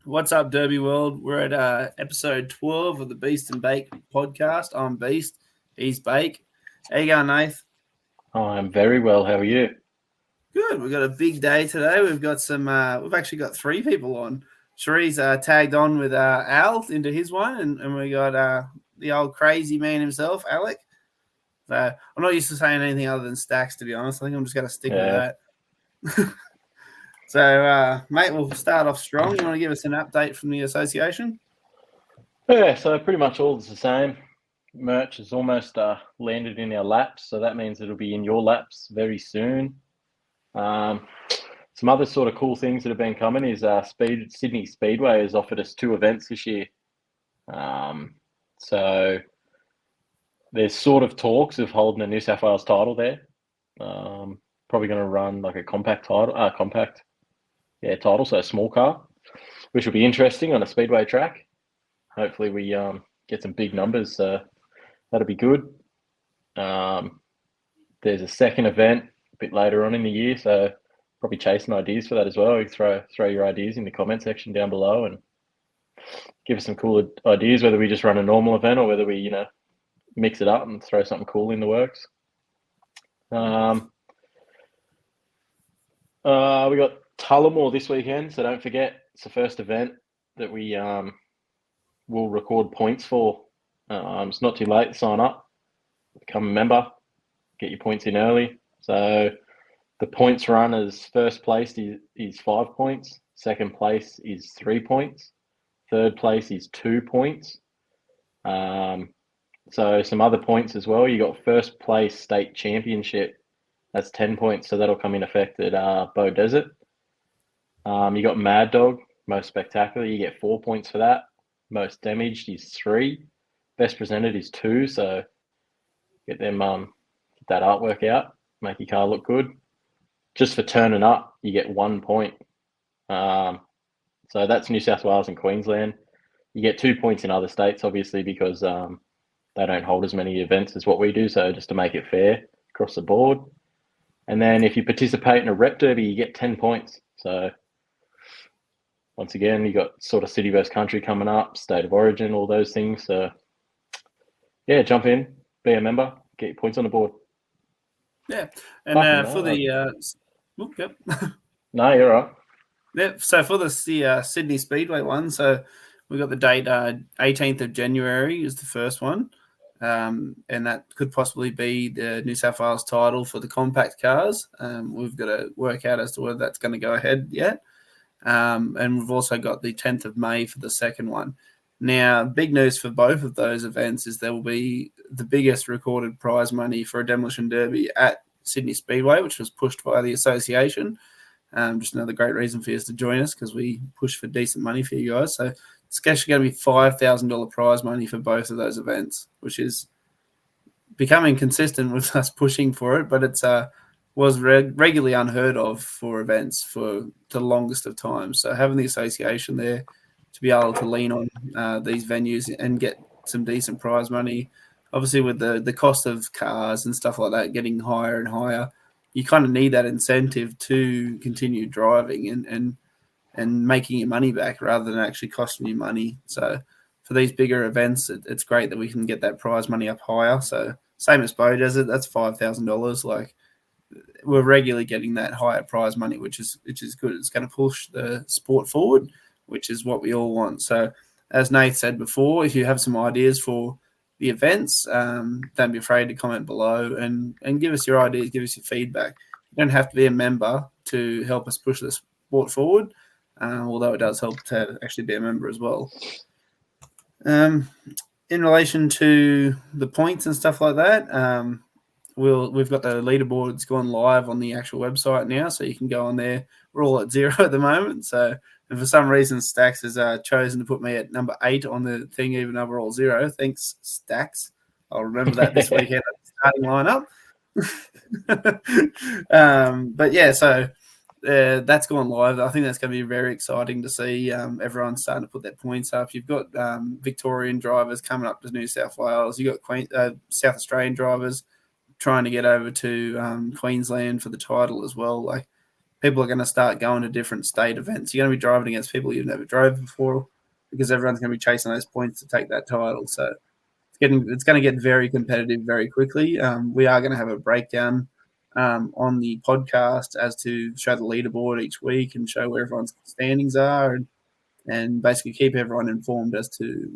What's up, Derby World? We're at episode 12 of the Beast and Bake podcast. I'm Beast. He's Bake. How you going, Nath? I'm very well. How are you? Good. We've got a big day today. We've got some. We've actually got three people on. Sheree's tagged on with Al into his one, and we got the old crazy man himself, Alec. So I'm not used to saying anything other than Stacks, to be honest. I think I'm just going to stick with that. So, mate, we'll start off strong. You want to give us an update from the association? Yeah, so pretty much all is the same. Merch has almost landed in our laps, so that means it'll be in your laps very soon. Some other sort of cool things that have been coming is Sydney Speedway has offered us 2 events this year. So there's sort of talks of holding a New South Wales title there. Probably going to run like a compact title, title, so a small car, which will be interesting on a speedway track. Hopefully we get some big numbers, so that'll be good. There's a second event a bit later on in the year, so probably chasing ideas for that as well. You throw your ideas in the comment section down below and give us some cool ideas, whether we just run a normal event or whether we, mix it up and throw something cool in the works. We got Tullamore this weekend, so don't forget, it's the first event that we will record points for. It's not too late to sign up, become a member, get your points in early. So the points run as first place is 5 points, second place is 3 points, third place is 2 points. So some other points as well. You got first place state championship, that's 10 points, so that'll come in effect at Beaudesert. You got Mad Dog, most spectacular, you get 4 points for that. Most damaged is 3. Best presented is 2, so get them get that artwork out, make your car look good. Just for turning up, you get 1 point. So that's New South Wales and Queensland. You get 2 points in other states, obviously, because they don't hold as many events as what we do, so just to make it fair across the board. And then if you participate in a rep derby, you get 10 points. So once again, you got sort of city versus country coming up, state of origin, all those things. So yeah, jump in, be a member, get your points on the board. Yeah, and for the yep. No, you're right. Yep. So for the Sydney Speedway one, so we got the date 18th of January is the first one, and that could possibly be the New South Wales title for the compact cars. We've got to work out as to whether that's going to go ahead yet. And we've also got the 10th of May for the second one. Now, big news for both of those events is there will be the biggest recorded prize money for a demolition derby at Sydney Speedway, which was pushed by the association. Just another great reason for you to join us because we push for decent money for you guys. So it's actually going to be $5,000 prize money for both of those events, which is becoming consistent with us pushing for it, but it's was regularly unheard of for events for the longest of times. So having the association there to be able to lean on these venues and get some decent prize money, obviously with the cost of cars and stuff like that getting higher and higher, you kind of need that incentive to continue driving and making your money back rather than actually costing you money. So for these bigger events, it's great that we can get that prize money up higher. So same as Beaudesert, that's $5,000. Like, we're regularly getting that higher prize money, which is good. It's going to push the sport forward, which is what we all want. So as Nate said before, if you have some ideas for the events, don't be afraid to comment below and give us your ideas, give us your feedback. You don't have to be a member to help us push the sport forward, although it does help to actually be a member as well. In relation to the points and stuff like that, we've got the leaderboards going live on the actual website now, so you can go on there. We're all at 0 at the moment, so and for some reason Stacks has chosen to put me at number 8 on the thing, even though we're all 0. Thanks, Stacks. I'll remember that this weekend at the starting lineup. But yeah, so that's going live. I think that's going to be very exciting to see everyone starting to put their points up. You've got Victorian drivers coming up to New South Wales. You've got South Australian drivers trying to get over to Queensland for the title as well. Like, people are going to start going to different state events. You're going to be driving against people you've never drove before because everyone's going to be chasing those points to take that title. So it's going to get very competitive very quickly. We are going to have a breakdown on the podcast as to show the leaderboard each week and show where everyone's standings are and basically keep everyone informed as to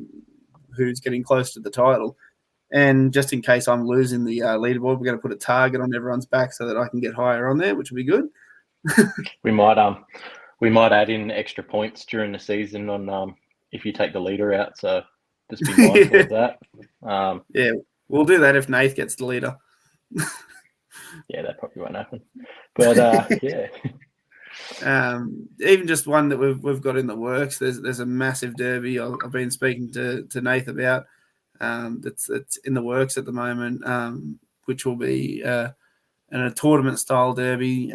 who's getting close to the title. And just in case I'm losing the leaderboard, we're going to put a target on everyone's back so that I can get higher on there, which will be good. We might add in extra points during the season on if you take the leader out. So just be mindful of that. Yeah, we'll do that if Nath gets the leader. Yeah, that probably won't happen. But yeah. Even just one that we've got in the works. There's a massive derby I've been speaking to Nath about. That's in the works at the moment, which will be a tournament style derby,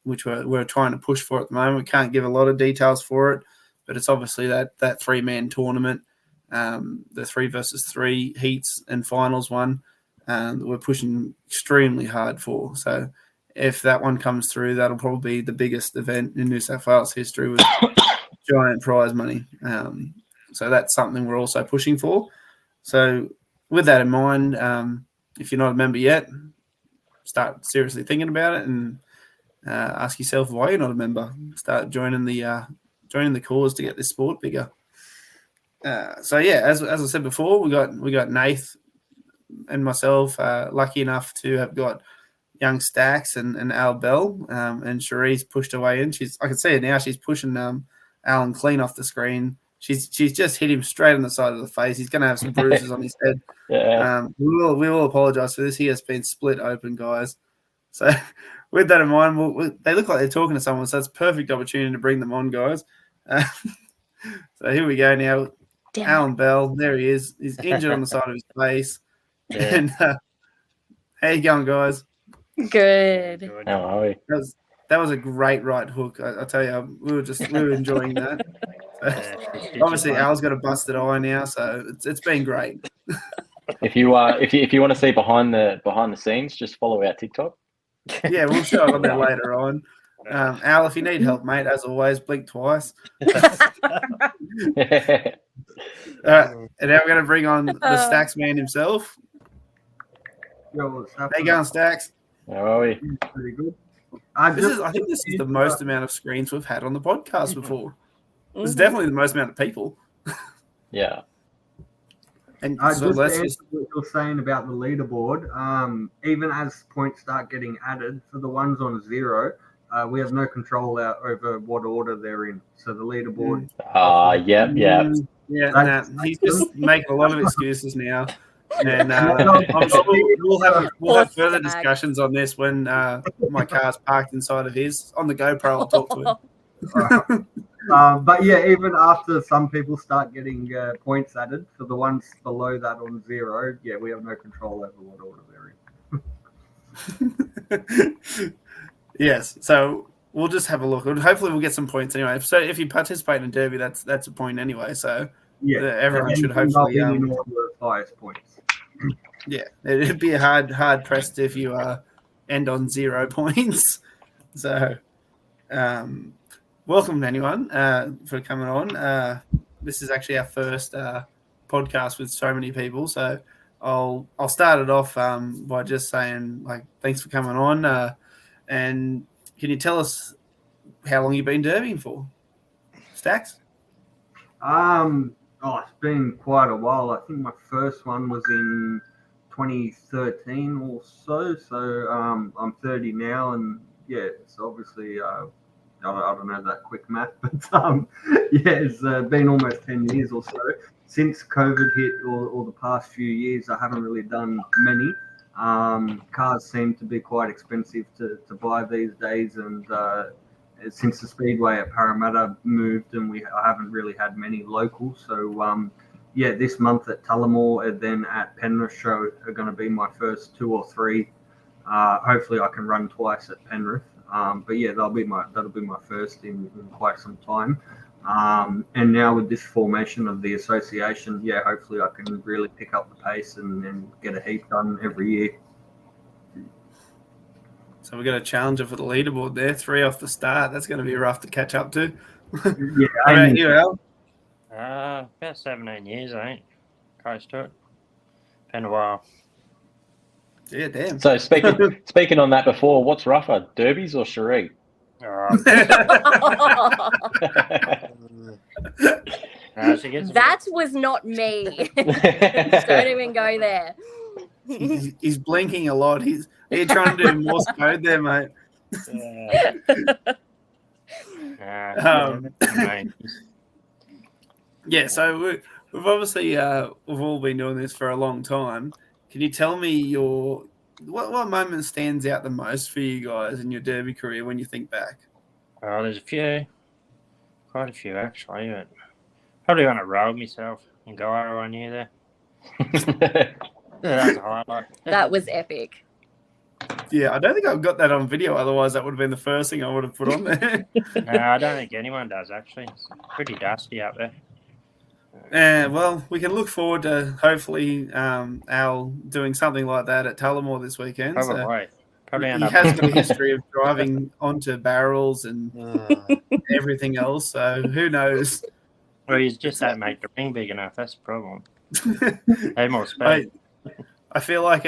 which we're trying to push for at the moment. We can't give a lot of details for it, but it's obviously that 3-man tournament, the 3 versus 3 heats and finals one. We're pushing extremely hard for. So if that one comes through, that'll probably be the biggest event in New South Wales history with giant prize money. So that's something we're also pushing for. So with that in mind, if you're not a member yet, start seriously thinking about it and ask yourself why you're not a member. Start joining the cause to get this sport bigger. So yeah, as I said before, we got Nath and myself lucky enough to have got young Stacks and Allan Bell, and Sheree's pushed away in. I can see it now. She's pushing Allan clean off the screen. She's just hit him straight on the side of the face. He's going to have some bruises on his head. Yeah. We will apologise for this. He has been split open, guys. So with that in mind, they look like they're talking to someone, so it's a perfect opportunity to bring them on, guys. So here we go now. Allan Bell, there he is. He's injured on the side of his face. Yeah. And how you going, guys? Good. How are we? That was a great right hook. I tell you, we were enjoying that. So, obviously, Al's got a busted eye now, so it's been great. If you want to see behind the scenes, just follow our TikTok. Yeah, we'll show it on there later on. Al, if you need help, mate, as always, blink twice. And now we're going to bring on the Stacks man himself. Yo, How you going, Stacks? How are we? Pretty good. I think this is the most amount of screens we've had on the podcast before. It's definitely the most amount of people. Yeah. And so just to answer what you're saying about the leaderboard, even as points start getting added for the ones on 0, we have no control over what order they're in. So the leaderboard. Yeah. Yeah, he's just making a lot of excuses now. And I'm sure we'll have further discussions on this when my car's parked inside of his. On the GoPro, I'll talk to him. But yeah, even after some people start getting points added for the ones below that on 0, yeah, we have no control over what order they're in. Yes, so we'll just have a look. Hopefully, we'll get some points anyway. So if you participate in Derby, that's a point anyway. So yeah, everyone should hopefully in order of highest points. Yeah, it'd be a hard pressed if you end on 0 points. So, welcome anyone for coming on. This is actually our first podcast with so many people. So I'll start it off by just saying thanks for coming on. And can you tell us how long you've been derbying for, Stacks? It's been quite a while. I think my first one was in 2013 or so. So I'm 30 now, and yeah, it's obviously I don't know that quick math, but yeah, it's been almost 10 years or so since COVID hit, or the past few years. I haven't really done many. Cars seem to be quite expensive to buy these days, and since the Speedway at Parramatta moved, and I haven't really had many locals. So yeah, this month at Tullamore and then at Penrith show are going to be my first 2 or 3. Hopefully, I can run twice at Penrith. But yeah, that'll be my first in quite some time. And now with this formation of the association, yeah, hopefully I can really pick up the pace and get a heap done every year. So we've got a challenger for the leaderboard there. 3 off the start. That's going to be rough to catch up to. Yeah, How about you, Al? About 17 years, I think. Close to it. Been a while. Yeah, damn. So speaking on that before, what's rougher, derbies or sheree? That was not me. Don't even go there. He's blinking a lot. Are you trying to do Morse code there, mate? Yeah, so we've obviously we've all been doing this for a long time. Can you tell me what moment stands out the most for you guys in your derby career when you think back? There's quite a few actually. But probably want to roll myself and go over one year there. That's a highlight. That was epic. Yeah, I don't think I've got that on video. Otherwise, that would have been the first thing I would have put on there. No, I don't think anyone does actually. It's pretty dusty up there. Well, we can look forward to hopefully Al doing something like that at Tullamore this weekend. Probably. Probably He has got a history of driving onto barrels and everything else, so who knows? Well, you just don't make the ring big enough. That's the problem. Hey, more space. I feel like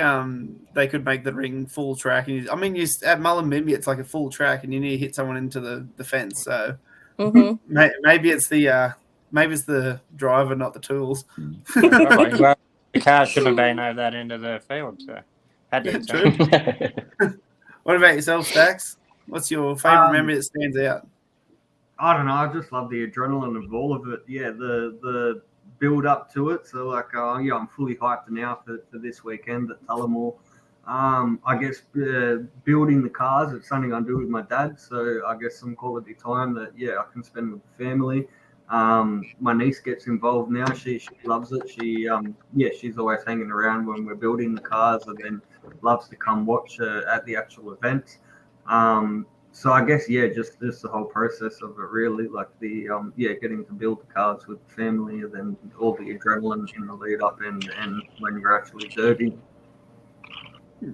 they could make the ring full track. And at Mullumbimby, it's like a full track, and you need to hit someone into the fence. So maybe it's the driver, not the tools. Well, the car shouldn't have been over that end of the field. So had to true. What about yourself, Stax? What's your favourite memory that stands out? I don't know. I just love the adrenaline of all of it. Yeah, the build up to it. So I'm fully hyped now for this weekend at Tullamore. I guess building the cars, it's something I do with my dad. So I guess some quality time that I can spend with the family. My niece gets involved now. She loves it. She's always hanging around when we're building the cars, and then loves to come watch at the actual event. So I guess just the whole process of it really, like the getting to build the cars with the family, and then all the adrenaline in the lead up and when you're actually derby. Yeah,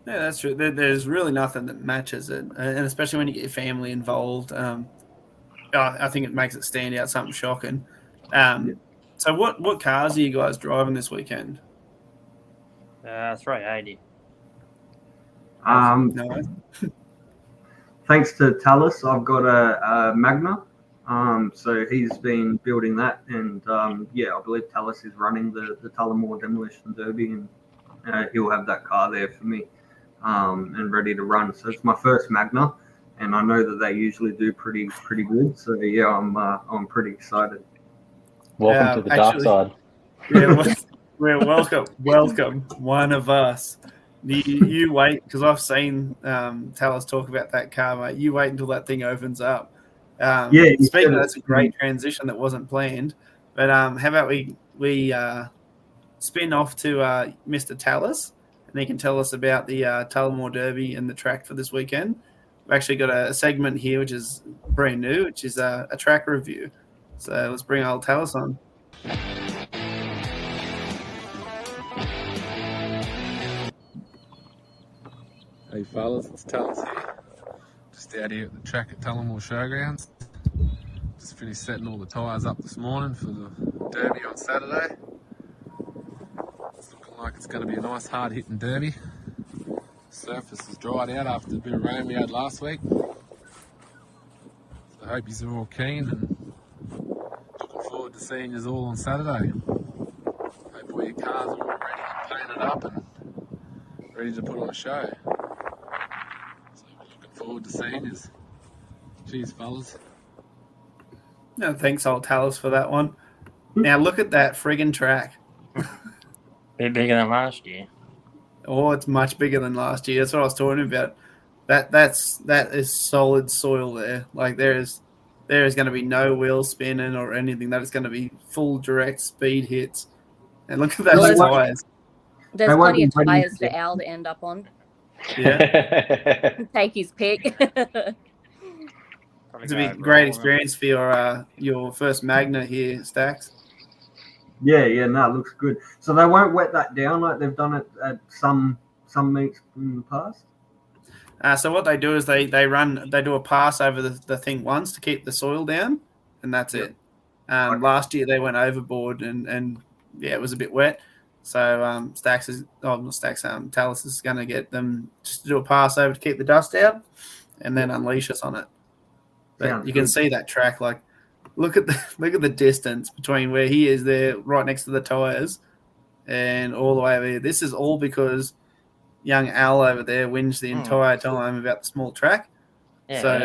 that's true. There's really nothing that matches it, and especially when you get your family involved. I think it makes it stand out something shocking. So what cars are you guys driving this weekend? 380. No. Thanks to Talus, I've got a Magna. So he's been building that, and I believe Talus is running the Tullamore Demolition Derby, and he'll have that car there for me and ready to run. So it's my first Magna, and I know that they usually do pretty good. So I'm pretty excited. Welcome to the dark side. Yeah, we're welcome. One of us. You wait, because I've seen Talus talk about that car, mate. You wait until that thing opens up. Speaking of, that's a great transition that wasn't planned. But how about we spin off to Mr. Talus, and he can tell us about the Tullamore Derby and the track for this weekend. We've actually got a segment here which is brand new, which is a track review. So let's bring old Talus on. Hey fellas, it's Talus here. Just out here at the track at Tullamore Showgrounds. Just finished setting all the tyres up this morning for the derby on Saturday. It's looking like it's going to be a nice hard hitting derby. The surface has dried out after a bit of rain we had last week. So I hope you're all keen and looking forward to seeing you all on Saturday. Hope all your cars are all ready and painted up and ready to put on a show. Forward to seeing you. Cheers, fellas. No, thanks, old Talus, for that one. Now look at that friggin' track. Bit bigger than last year. Oh, it's much bigger than last year. That's what I was talking about. That is solid soil there. Like there is going to be no wheel spinning or anything. That is going to be full direct speed hits. And look at those tires. There's plenty of tires for Al to end up on. Yeah. Take his pick. It's a great experience for your first Magna here, Stax. Yeah, it looks good. So they won't wet that down like they've done it at some meets in the past? So what they do is they do a pass over the thing once to keep the soil down, and that's it. Last year they went overboard and yeah, it was a bit wet. So Tallis is going to get them just to do a pass over to keep the dust out, and then unleash us on it. But you can see that track. Like, look at the distance between where he is there, right next to the tyres, and all the way over here. This is all because young Al over there wins the entire time about the small track. Yeah, so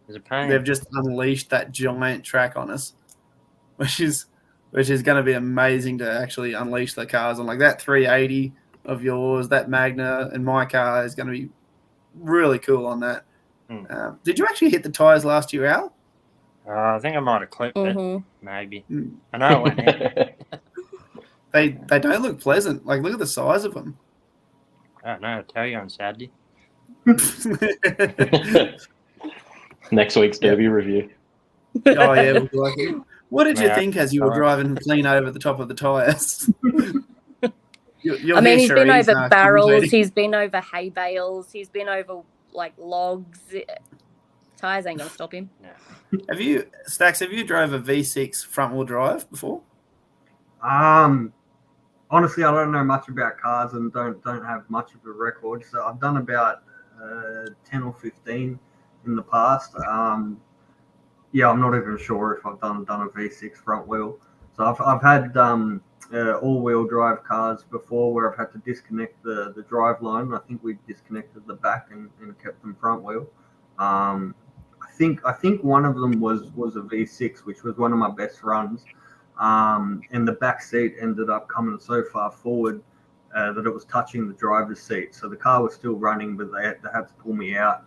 There's a pain. they've just unleashed that giant track on us, which is going to be amazing to actually unleash the cars on. Like that 380 of yours, that Magna, and my car is going to be really cool on that. Did you actually hit the tyres last year, Al? I think I might have clipped it. Maybe. I know it went in. They don't look pleasant. Like, look at the size of them. I don't know. I'll tell you on Saturday. Next week's Derby review. Oh, yeah. We'll be like, what did you think as you were driving clean over the top of the tyres? I mean, he's been over barrels. He's been over hay bales. He's been over, like, logs. Tyres ain't going to stop him. No. Have you drove a V6 front-wheel drive before? Honestly, I don't know much about cars and don't have much of a record. So I've done about 10 or 15 in the past. Yeah, I'm not even sure if I've done a V6 front wheel. So I've had all-wheel drive cars before where I've had to disconnect the drive line. I think we disconnected the back and kept them front wheel. I think one of them was a V6, which was one of my best runs. And the back seat ended up coming so far forward that it was touching the driver's seat. So the car was still running, but they had to pull me out.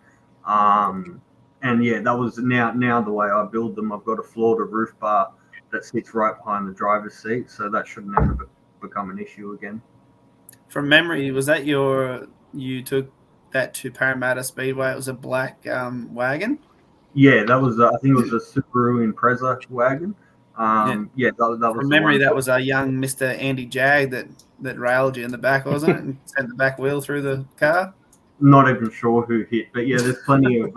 And yeah, that was now the way I build them. I've got a floor-to-roof bar that sits right behind the driver's seat, so that should never become an issue again. From memory, was that you took that to Parramatta Speedway? It was a black wagon? Yeah, that was I think it was a Subaru Impreza wagon. Yeah, that was from memory. That was a young Mr. Andy Jag that railed you in the back, wasn't it, and sent the back wheel through the car. Not even sure who hit, but yeah, there's plenty of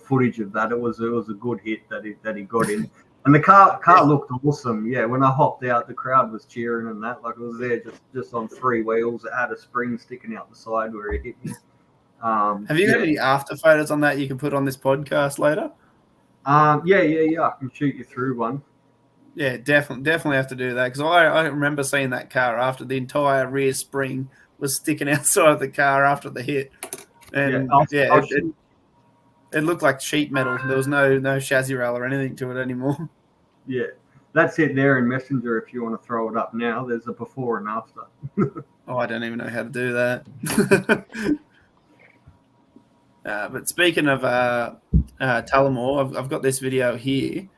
footage of that. It was a good hit that he got in, and the car looked awesome. Yeah, when I hopped out, the crowd was cheering and that. Like, it was there just on three wheels. It had a spring sticking out the side where it hit me. Have you got any after photos on that you can put on this podcast later? Yeah. I can shoot you through one. Yeah, definitely have to do that, because I remember seeing that car after the entire rear spring was sticking outside of the car after the hit, and it looked like sheet metal. There was no chassis rail or anything to it anymore. Yeah, that's it there in Messenger. If you want to throw it up now, there's a before and after. Oh, I don't even know how to do that. But speaking of Tullamore, I've got this video here.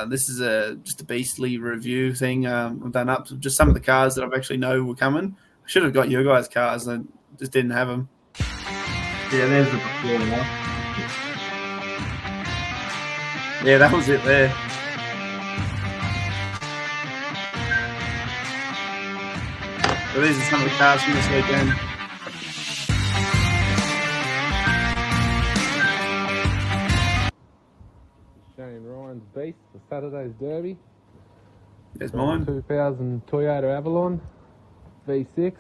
This is just a beastly review thing I've done up. Just some of the cars that I've actually know were coming. I should have got your guys' cars. I just didn't have them. Yeah, there's the before and after. Yeah, that was it there. So these are some of the cars from this weekend. Shane Ryan's Beast for Saturday's Derby. There's mine. 2000 Toyota Avalon V6.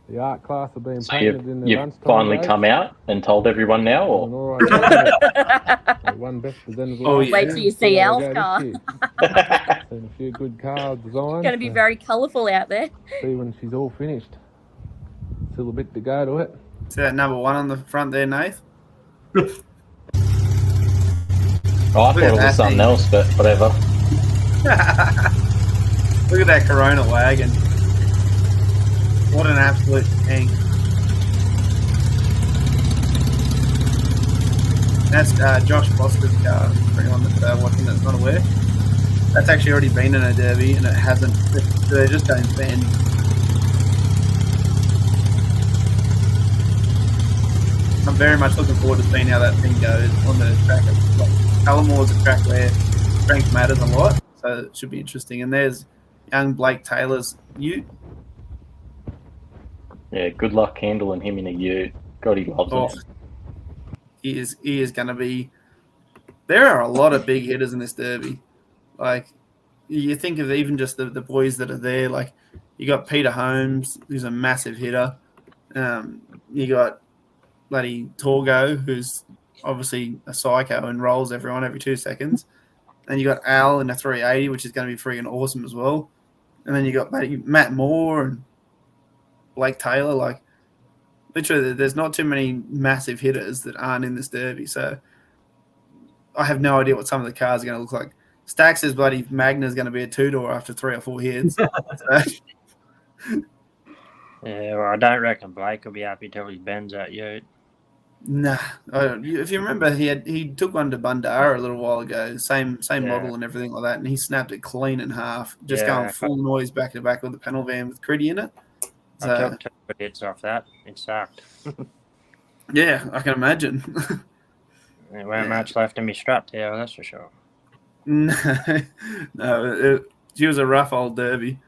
The art class have been painted in the you've lunchtime finally race. Come out and told everyone now, or? All right, one best presentable. Oh, yeah. Wait till you see Al's car. Seen a few good car designs. It's going to be very colourful out there. See when she's all finished. Still a bit to go to it. See that number 1 on the front there, Nath? Oh, I thought it was something else, but whatever. Look at that Corona wagon. What an absolute tank. That's Josh Foster's car, for anyone that's watching that's not aware. That's actually already been in a derby, and it hasn't. They just don't bend. I'm very much looking forward to seeing how that thing goes on the track. Like, Tullamore's a track where strength matters a lot, so it should be interesting. And there's young Blake Taylor's ute. Yeah, good luck handling him in a ute, God, he loves Oh, them. he is going to be. There are a lot of big hitters in this Derby. Like, you think of even just the boys that are there. Like, you got Peter Holmes, who's a massive hitter. You got bloody Torgo, who's obviously a psycho and rolls everyone every 2 seconds. And you got Al in a 380, which is going to be freaking awesome as well. And then you got Matt Moore and Blake Taylor. Like, literally, there's not too many massive hitters that aren't in this Derby. So I have no idea what some of the cars are going to look like. Stax' bloody Magna is going to be a 2-door after 3 or 4 hits. So. Yeah, well, I don't reckon Blake will be happy till he bends that ute. Nah, if you remember, he took one to Bundara a little while ago, same model and everything like that, and he snapped it clean in half, just going full noise back to back with the panel van with Critty in it. So, I took 2 hits off that. It sucked. Yeah, I can imagine. There weren't much left in me strap tail, that's for sure. No, she was a rough old Derby.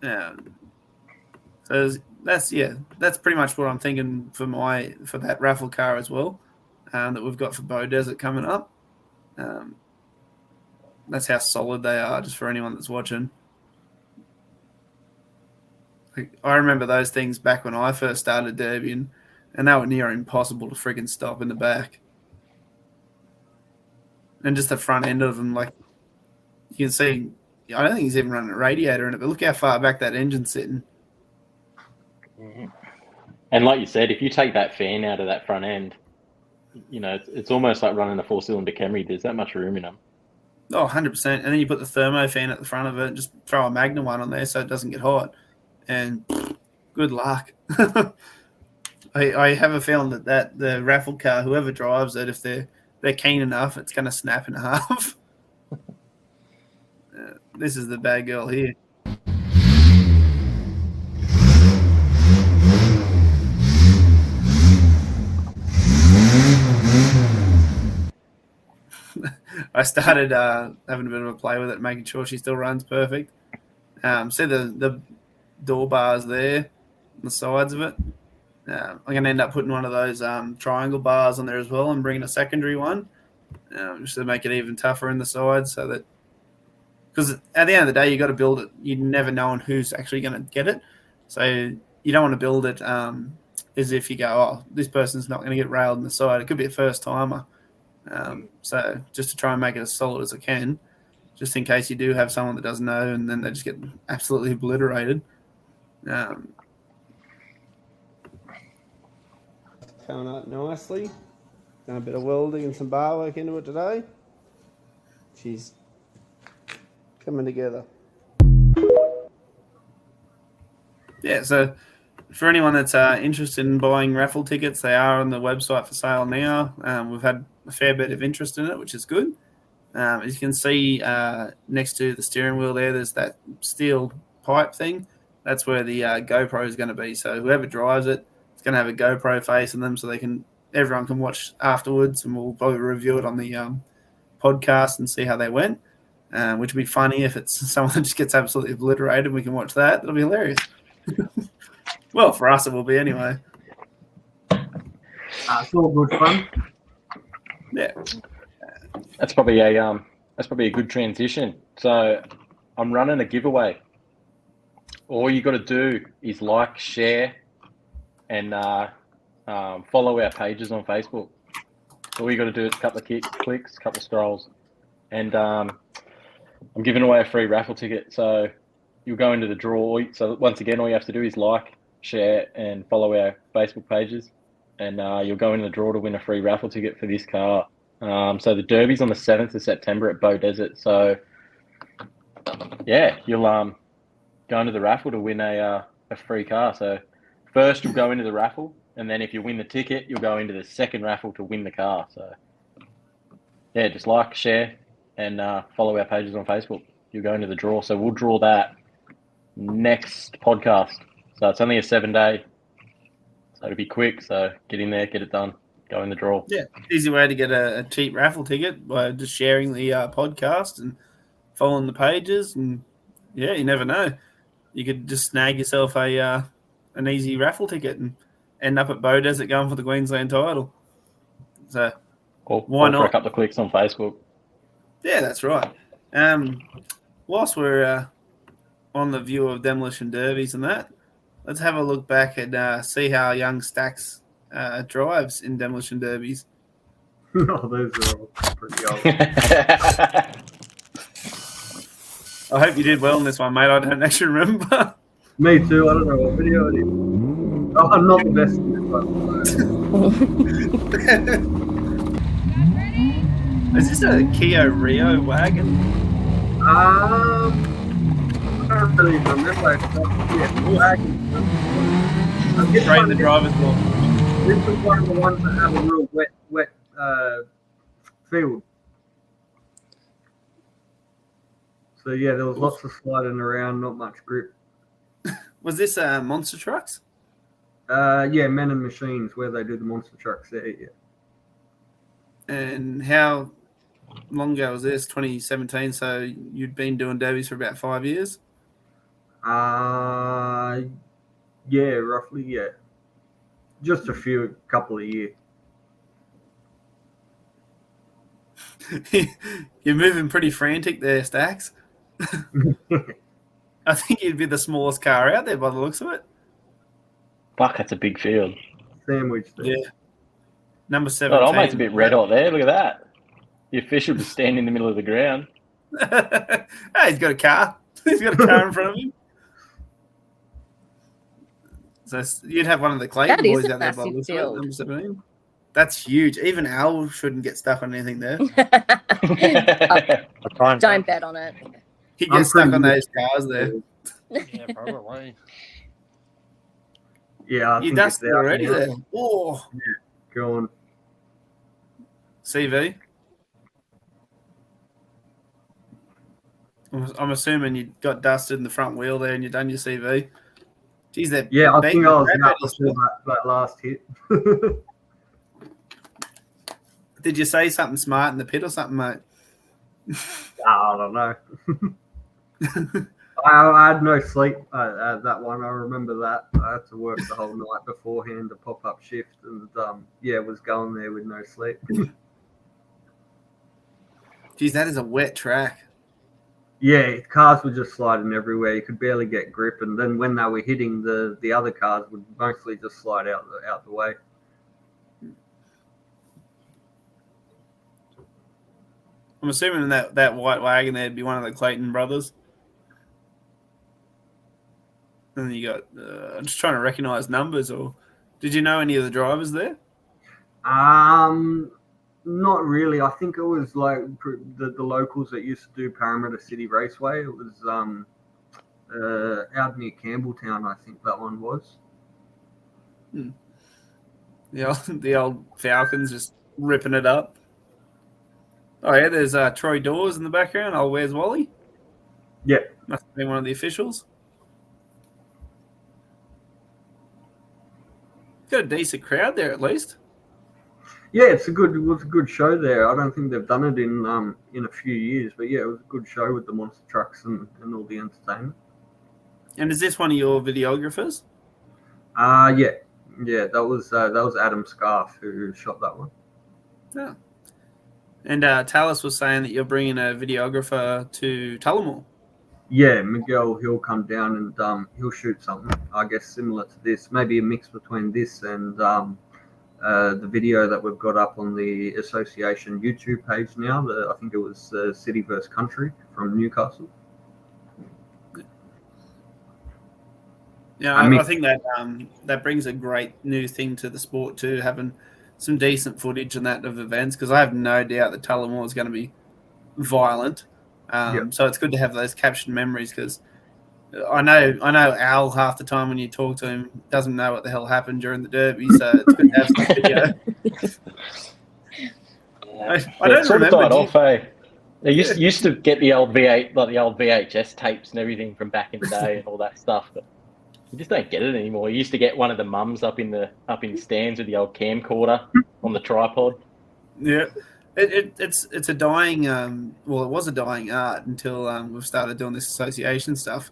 So that's pretty much what I'm thinking for that raffle car as well, that we've got for Beaudesert coming up. That's how solid they are, just for anyone that's watching. I remember those things back when I first started Derby, and they were near impossible to friggin' stop in the back. And just the front end of them, like, you can see, I don't think he's even running a radiator in it, but look how far back that engine's sitting. Mm-hmm. And like you said, if you take that fan out of that front end, it's almost like running a 4-cylinder Camry. There's that much room in them. Oh, 100%. And then you put the thermo fan at the front of it and just throw a Magna one on there so it doesn't get hot. And good luck. I have a feeling that the raffle car, whoever drives it, if they're keen enough, it's going to snap in half. This is the bad girl here. I started having a bit of a play with it, making sure she still runs perfect. See the door bars there on the sides of it? I'm going to end up putting one of those triangle bars on there as well and bringing a secondary one just to make it even tougher in the sides, so that, because at the end of the day, you got to build it. You never know who's actually going to get it. So you don't want to build it as if you go, oh, this person's not going to get railed in the side. It could be a first timer. So just to try and make it as solid as I can, just in case you do have someone that doesn't know and then they just get absolutely obliterated. Coming out nicely. Done a bit of welding and some bar work into it today. She's coming together. Yeah, so for anyone that's interested in buying raffle tickets, they are on the website for sale now. We've had a fair bit of interest in it, which is good. As you can see next to the steering wheel there's that steel pipe thing. That's where the GoPro is going to be. So whoever drives it, it's going to have a GoPro face in them, so everyone can watch afterwards, and we'll probably review it on the podcast and see how they went, which would be funny if it's someone that just gets absolutely obliterated. We can watch that. It'll be hilarious. Well, for us it will be anyway. It's all good fun. Yeah. That's probably a good transition. So I'm running a giveaway. All you got to do is like, share, and follow our pages on Facebook. All you got to do is a couple of clicks, a couple of scrolls, and I'm giving away a free raffle ticket. So you'll go into the draw. So once again, all you have to do is like, share, and follow our Facebook pages, and you'll go into the draw to win a free raffle ticket for this car. So the Derby's on the 7th of September at Beaudesert. So yeah, you'll go into the raffle to win a free car. So first you'll go into the raffle, and then if you win the ticket, you'll go into the second raffle to win the car. So yeah, just like, share, and follow our pages on Facebook. You'll go into the draw. So we'll draw that next podcast. So it's only a 7-day. So it'll be quick. So get in there, get it done, go in the draw. Yeah, easy way to get a cheap raffle ticket by just sharing the podcast and following the pages. And yeah, you never know. You could just snag yourself an easy raffle ticket. And end up at Beaudesert going for the Queensland title. So Or why for a not? couple of clicks on Facebook. Yeah, that's right. Whilst we're on the view of demolition derbies and that, let's have a look back and see how young Stacks drives in demolition derbies. Oh, those are all pretty old. I hope you did well in this one, mate. I don't actually remember. Me too. I don't know what video it is. Oh, I'm not the best in this one. Is this a Kia Rio wagon? I don't really remember. Yeah, wagon. Straight in the driver's door. This was one of the ones that had a real wet field. So yeah, there was lots of sliding around, not much grip. Was this Monster Trucks? Yeah, Men and Machines, where they do the monster trucks there. Yeah. And how long ago was this? 2017. So you'd been doing derbies for about 5 years. Yeah, roughly. Yeah, just a couple of years. You're moving pretty frantic there, Stacks. I think you'd be the smallest car out there by the looks of it. Fuck, that's a big field. Sandwich there. Yeah. Number 17. Oh, old mate's a bit red hot there. Look at that. The official was standing in the middle of the ground. Hey, he's got a car. He's got a car in front of him. So you'd have one of the Clayton boys out there by the looks of it, number 17. That's huge. Even Al shouldn't get stuck on anything there. Don't bet on it. He gets stuck on those cars there. Yeah, probably. Yeah, You dusted already there. Oh, Yeah, go on. CV. I'm assuming you got dusted in the front wheel there and you've done your CV. Geez, that Yeah, I think I was out before that last hit. Did you say something smart in the pit or something, mate? I don't know. I had no sleep at that one. I remember that. I had to work the whole night beforehand to pop up shift, and was going there with no sleep. Geez, that is a wet track. Yeah, cars were just sliding everywhere. You could barely get grip, and then when they were hitting, the other cars would mostly just slide out the way. I'm assuming that white wagon there'd be one of the Clayton brothers. And then you got, I'm just trying to recognise numbers, or did you know any of the drivers there? Not really. I think it was like the locals that used to do Parramatta City Raceway. It was out near Campbelltown, I think that one was. The old Falcons just ripping it up. Oh yeah, there's Troy Dawes in the background. Oh, where's Wally? Yeah, must have been one of the officials. Got a decent crowd there, at least. Yeah, it was a good show there. I don't think they've done it in a few years, but yeah, it was a good show with the monster trucks and all the entertainment. And is this one of your videographers? Yeah, that was Adam Scarf who shot that one. Yeah. And Talis was saying that you're bringing a videographer to Tullamore. Yeah, Miguel, he'll come down and he'll shoot something, I guess, similar to this. Maybe a mix between this and the video that we've got up on the association YouTube page now. I think it was City vs. Country from Newcastle. Yeah, I think that brings a great new thing to the sport too, having some decent footage and that of events, because I have no doubt that Tullamore is going to be violent. So it's good to have those captured memories, because I know Al half the time when you talk to him doesn't know what the hell happened during the Derby, so it's good to have some video. I don't remember. Died off, eh? They used to get the old VHS tapes and everything from back in the day and all that stuff, but you just don't get it anymore. You used to get one of the mums up in stands with the old camcorder on the tripod. Yeah. It's a dying it was a dying art until we've started doing this association stuff.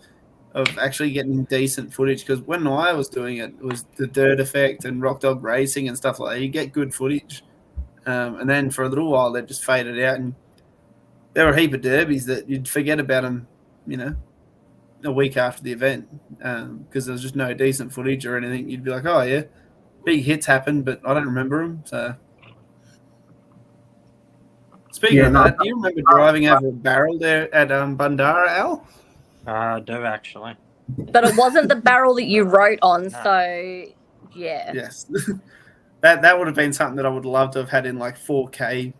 of actually getting decent footage, because when I was doing it, it was the Dirt Effect and Rock Dog Racing and stuff like that. You get good footage. And then for a little while, they just faded out. And there were a heap of derbies that you'd forget about them, a week after the event, because there was just no decent footage or anything. You'd be like, oh, yeah, big hits happened, but I don't remember them. So, speaking of that, do you remember driving over a barrel there at Bandara, Al? I do, actually. But it wasn't the barrel that you wrote on, so yeah. Yes. That would have been something that I would love to have had in like 4K,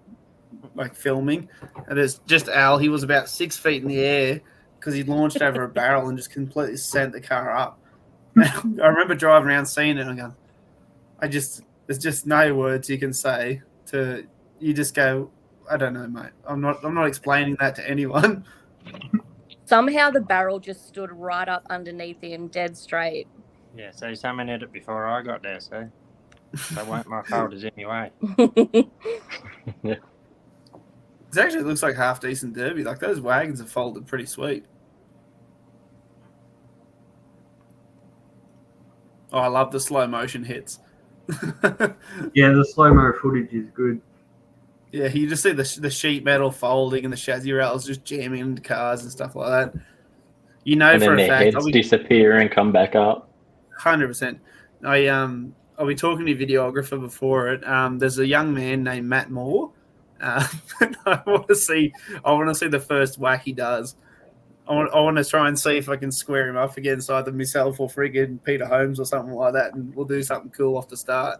like filming. And it's just Al. He was about 6 feet in the air because he launched over a barrel and just completely sent the car up. I remember driving around seeing it and going, there's just no words you can say to. You just go, I don't know, mate. I'm not explaining that to anyone. Somehow the barrel just stood right up underneath him, dead straight. Yeah, so someone hit it before I got there, so they weren't my folders anyway. Yeah. It actually looks like half decent derby. Like those wagons are folded pretty sweet. Oh, I love the slow motion hits. Yeah, the slow-mo footage is good. Yeah, you just see the sheet metal folding and the chassis rails just jamming into cars and stuff like that. You know, and for then a fact, their heads disappear and come back up. 100%. I'll be talking to your videographer before it. There's a young man named Matt Moore. I want to see the first whack he does. I want to try and see if I can square him up against either myself or friggin' Peter Holmes or something like that, and we'll do something cool off the start.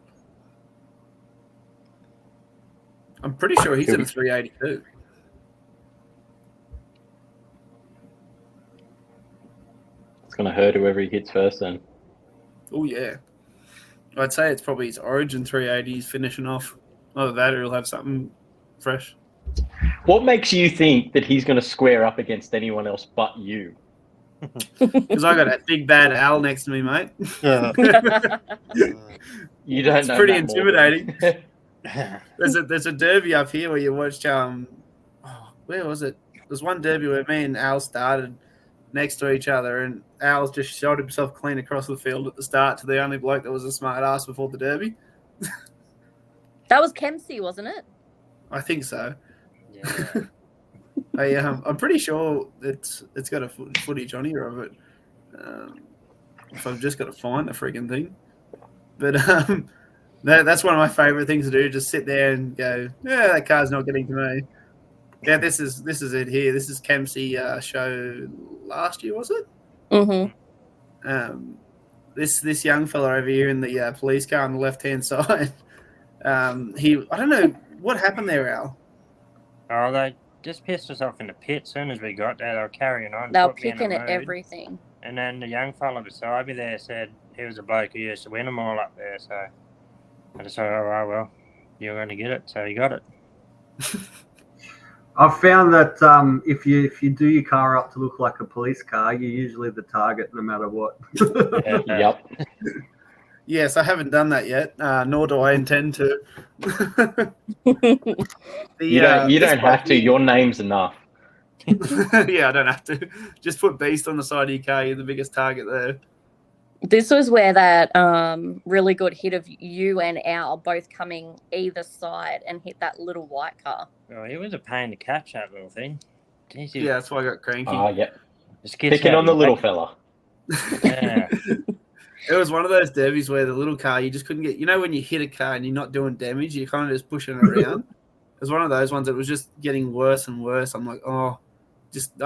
I'm pretty sure he's in a 382. It's going to hurt whoever he hits first then. Oh, yeah. I'd say it's probably his Origin 380 he's finishing off. Either that or he'll have something fresh. What makes you think that he's going to square up against anyone else but you? Because I got that big bad Al next to me, mate. You don't it's know. Pretty intimidating. There's a derby up here where you watched where was it? There's one derby where me and Al started next to each other, and Al's just shot himself clean across the field at the start to the only bloke that was a smart ass before the derby. That was Kempsey, wasn't it? I think so. Yeah. I'm pretty sure it's got a footage on here of it. If I've just got to find the freaking thing, but that's one of my favorite things to do. Just sit there and go, yeah, that car's not getting to me. Yeah, this is it here. This is Kempsey show last year, was it? Mm-hmm. This young fella over here in the police car on the left hand side. I don't know what happened there, Al. Oh, they just pissed us off in the pit as soon as we got there. They were carrying on. They were picking at everything. And then the young fella beside me there said he was a bloke who used to win them all up there. So I just thought, oh, well, you're going to get it. So he got it. I've found that if you do your car up to look like a police car, you're usually the target no matter what. Yep. Yes, I haven't done that yet, nor do I intend to. You don't have to. Your name's enough. Yeah, I don't have to. Just put Beast on the side of your car. You're the biggest target there. This was where that really good hit of you and Al both coming either side and hit that little white car. Oh, it was a pain to catch that little thing. Jeez, Yeah, that's why I got cranky. Oh, yeah. Just gets Picking out on the of little way. fella. Yeah. It was one of those derbies where the little car, you just couldn't get... You know when you hit a car and you're not doing damage, you're kind of just pushing it around? It was one of those ones that was just getting worse and worse. I'm like, I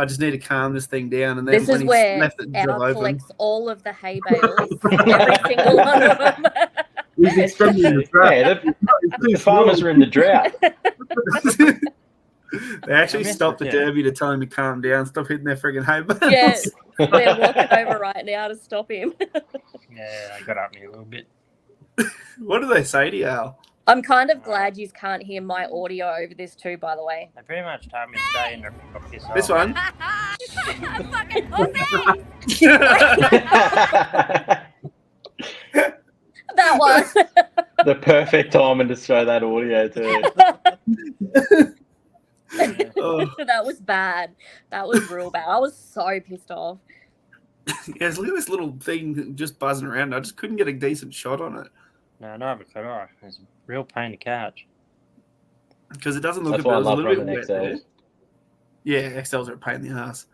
just need to calm this thing down. And then This is where Al collects all of the hay bales, every single one of them. He's extending the track. Yeah, the farmers are in the drought. They actually stopped the derby to tell him to calm down, stop hitting their friggin' hay bales. Yes, we're walking over right now to stop him. Yeah, I got up me a little bit. What do they say to you, Al? I'm kind of glad you can't hear my audio over this too, by the way. They pretty much told me to stay in the piss off. This one? Fucking that one. The perfect timing to show that audio too. Oh. That was bad. That was real bad. I was so pissed off. Yes, look at this little thing just buzzing around. I just couldn't get a decent shot on it. No, neither could I. It's a real pain to catch. Because it doesn't look That's good. why I It was a love little bit running wet there. XLs. Yeah, XLs are a pain in the ass.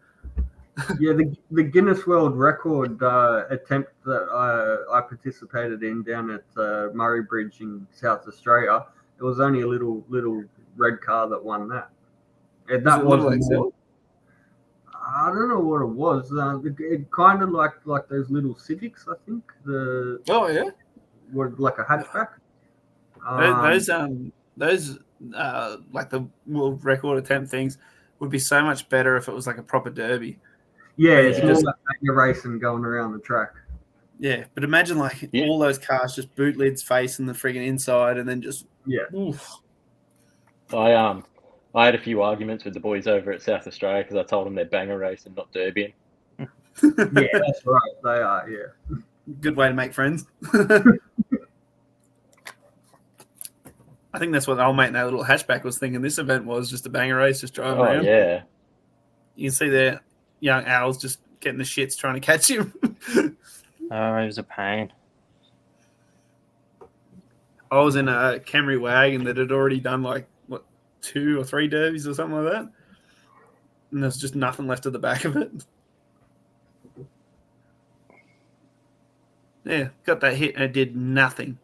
Yeah, the Guinness World Record attempt that I participated in down at Murray Bridge in South Australia, it was only a little red car that won that. And that Was it was little more. I don't know what it was. It kind of like those little Civics, I think. Oh yeah, Were like a hatchback. Those like the world record attempt things would be so much better if it was like a proper derby. Yeah, Where it's you more just- like you're racing going around the track. Yeah, but imagine like Yeah. all those cars just boot lids facing the friggin' inside, and then just Yeah. oof. I had a few arguments with the boys over at South Australia because I told them they're banger racing, not derbying. Yeah, that's right. They are. Yeah. Good way to make friends. I think that's what old mate in that little hatchback was thinking. This event was just a banger race, just driving Oh around. yeah, You can see there, young Al's just getting the shits trying to catch him. Oh, it was a pain. I was in a Camry wagon that had already done like 2 or 3 derbies or something like that, and there's just nothing left at the back of it. Yeah, got that hit and it did nothing.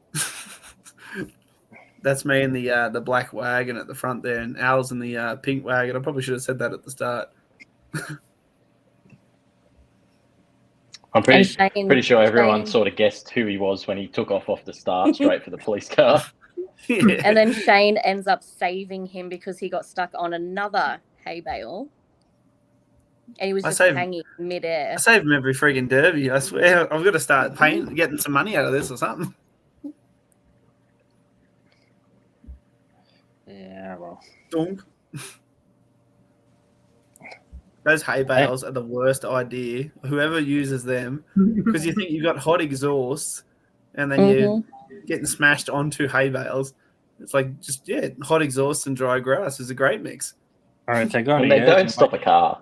That's me in the black wagon at the front there, and Al's in the pink wagon. I probably should have said that at the start. I'm pretty Shane- sure everyone Shane- sort of guessed who he was when he took off the start straight for the police car. Yeah. And then Shane ends up saving him because he got stuck on another hay bale. And he was I just saved- hanging midair. I save him every friggin' derby. I swear, I've got to start getting some money out of this or something. Yeah, well. Donk. Those hay bales are the worst idea. Whoever uses them, because you think you've got hot exhausts, and then you're getting smashed onto hay bales. It's like just hot exhaust and dry grass is a great mix. Or if they're going And to they don't stop a car.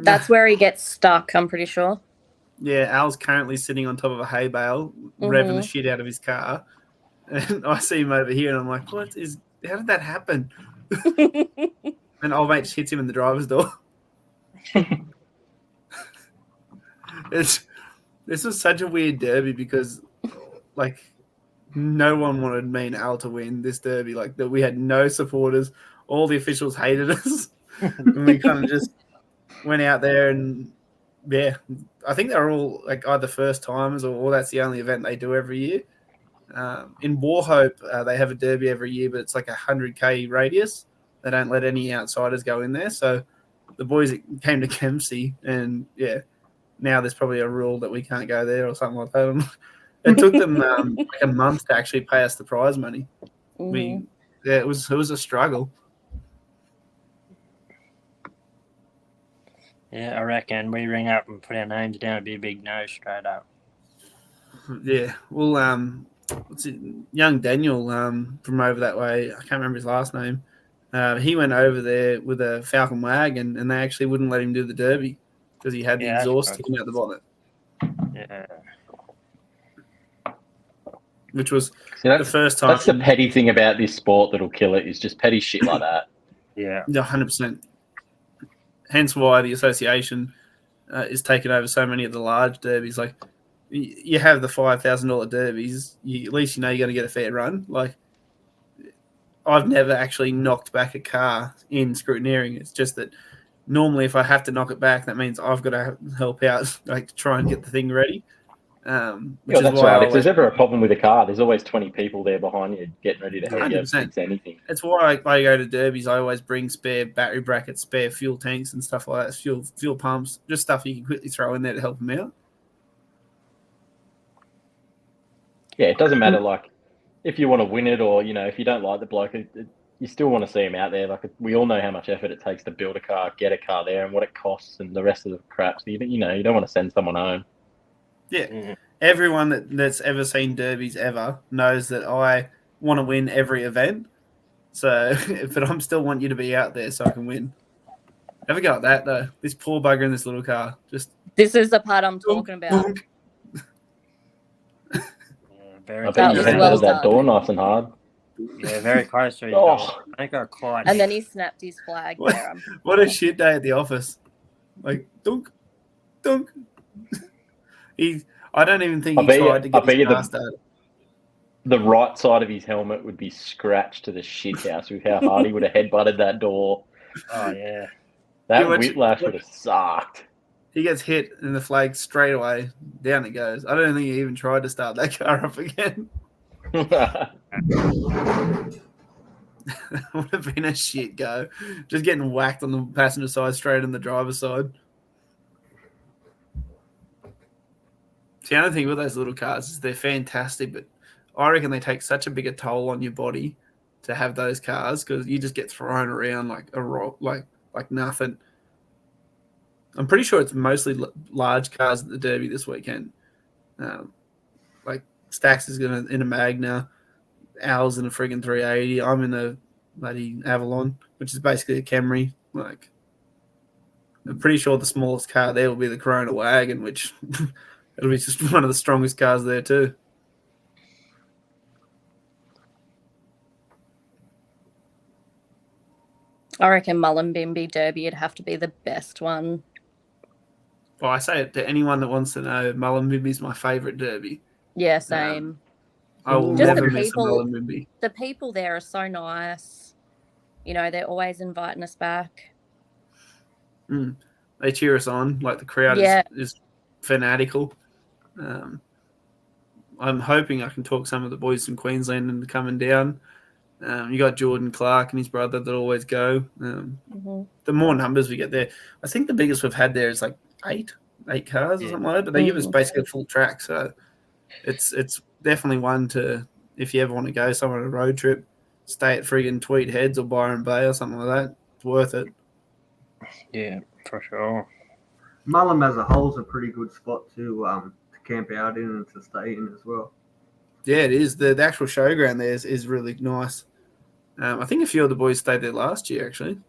That's where he gets stuck, I'm pretty sure. Yeah, Al's currently sitting on top of a hay bale, revving the shit out of his car, and I see him over here, and I'm like, how did that happen? And old mate just hits him in the driver's door. This was such a weird derby because, like, no one wanted me and Al to win this derby. Like, that we had no supporters. All the officials hated us, and we kind of just went out there and I think they're all like either first timers or that's the only event they do every year. In Warhope, they have a derby every year, but it's like 100k radius. They don't let any outsiders go in there. So the boys came to Kempsey, and now there's probably a rule that we can't go there or something like that. It took them like a month to actually pay us the prize money. It was a struggle. Yeah, I reckon we ring up and put our names down. It'd be a big no straight up. Yeah, well, what's it? Young Daniel from over that way. I can't remember his last name. He went over there with a Falcon wagon, and they actually wouldn't let him do the derby because he had the exhaust sticking out the bonnet. Yeah. Which was See, the first time. That's the petty thing about this sport that'll kill it, is just petty shit like that. Yeah. 100%. Hence why the association is taking over so many of the large derbies. Like, you have the $5,000 derbies, at least you know you're going to get a fair run. Like, I've never actually knocked back a car in scrutineering. It's just that normally if I have to knock it back, that means I've got to help out, like, to try and get the thing ready. Which is That's why right. If there's ever a problem with a car, there's always 20 people there behind you getting ready to help you 100%. fix anything. It's why I go to derbies. I always bring spare battery brackets, spare fuel tanks and stuff like that, fuel pumps, just stuff you can quickly throw in there to help them out. Yeah, it doesn't matter, like, if you want to win it or, if you don't like the bloke, you still want to see him out there. Like, we all know how much effort it takes to build a car, get a car there, and what it costs and the rest of the crap. So, you don't want to send someone home. Yeah. Everyone that's ever seen derbies ever knows that I want to win every event. So, but I still want you to be out there so I can win. Have a go at that though. This poor bugger in this little car. Just This is the part I'm talking about. Yeah, very I bet you was hit well that done. door nice and hard. Yeah, very close to his Oh. door. I think I caught. And then he snapped his flag there. What a shit day at the office. Like, dunk, dunk. I don't even think he tried to get his car started. The right side of his helmet would be scratched to the shit house with how hard he would have headbutted that door. Oh, yeah. That whiplash would have sucked. He gets hit and the flag straight away. Down it goes. I don't think he even tried to start that car up again. That would have been a shit go. Just getting whacked on the passenger side straight on the driver's side. The other thing with those little cars is they're fantastic, but I reckon they take such a bigger toll on your body to have those cars because you just get thrown around like a rock, like nothing. I'm pretty sure it's mostly large cars at the Derby this weekend. Like Stax is in a Magna, Al's in a friggin' 380. I'm in a bloody Avalon, which is basically a Camry. Like, I'm pretty sure the smallest car there will be the Corona wagon, which it'll be just one of the strongest cars there too. I reckon Mullumbimby Derby would have to be the best one. Well, I say it to anyone that wants to know, Mullumbimby is my favourite Derby. Yeah, same. I will Just never the miss a people- Mullumbimby. The people there are so nice. You know, they're always inviting us back. They cheer us on. Like the crowd is fanatical. I'm hoping I can talk some of the boys from Queensland into coming down. You got Jordan Clark and his brother that always go. The more numbers we get there, I think the biggest we've had there is like eight cars or something like that. But they give us basically a full track, so it's definitely one to, if you ever want to go somewhere on a road trip, stay at friggin' Tweed Heads or Byron Bay or something like that. It's worth it. Yeah, for sure. Mullum as a whole is a pretty good spot to camp out in and to stay in as well. Yeah, it is. The actual showground there is really nice. I think a few of the boys stayed there last year, actually.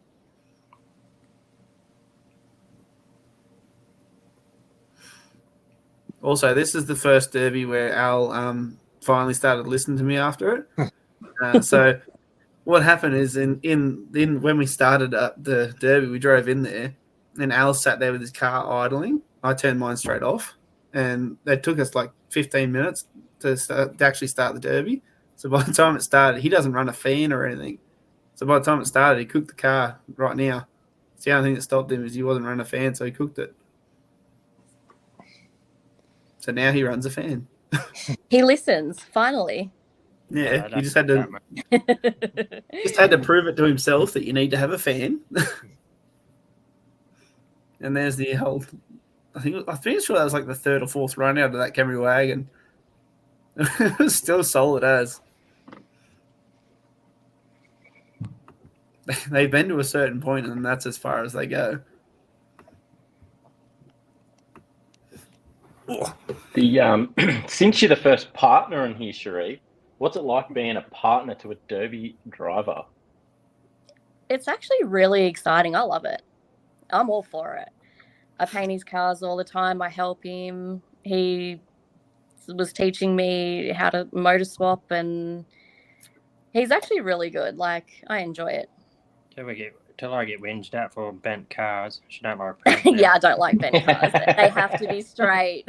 Also, this is the first Derby where Al finally started listening to me after it. So what happened is in when we started up the Derby, we drove in there, and Al sat there with his car idling. I turned mine straight off, and it took us like 15 minutes to actually start the Derby. So by the time it started, he doesn't run a fan or anything. So by the time it started, he cooked the car right now. It's the only thing that stopped him is he wasn't running a fan, so he cooked it. So now he runs a fan. He listens, finally. Yeah, he just had to prove it to himself that you need to have a fan. And there's the whole. I'm pretty sure that was like the third or fourth run out of that Camry wagon. It was still solid as. They've been to a certain point, and that's as far as they go. Since you're the first partner in here, Sheree, what's it like being a partner to a Derby driver? It's actually really exciting. I love it. I'm all for it. I paint his cars all the time. I help him. He was teaching me how to motor swap, and he's actually really good. Like, I enjoy it. Till I get whinged at for bent cars. She don't like yeah, I don't like bent cars. They have to be straight.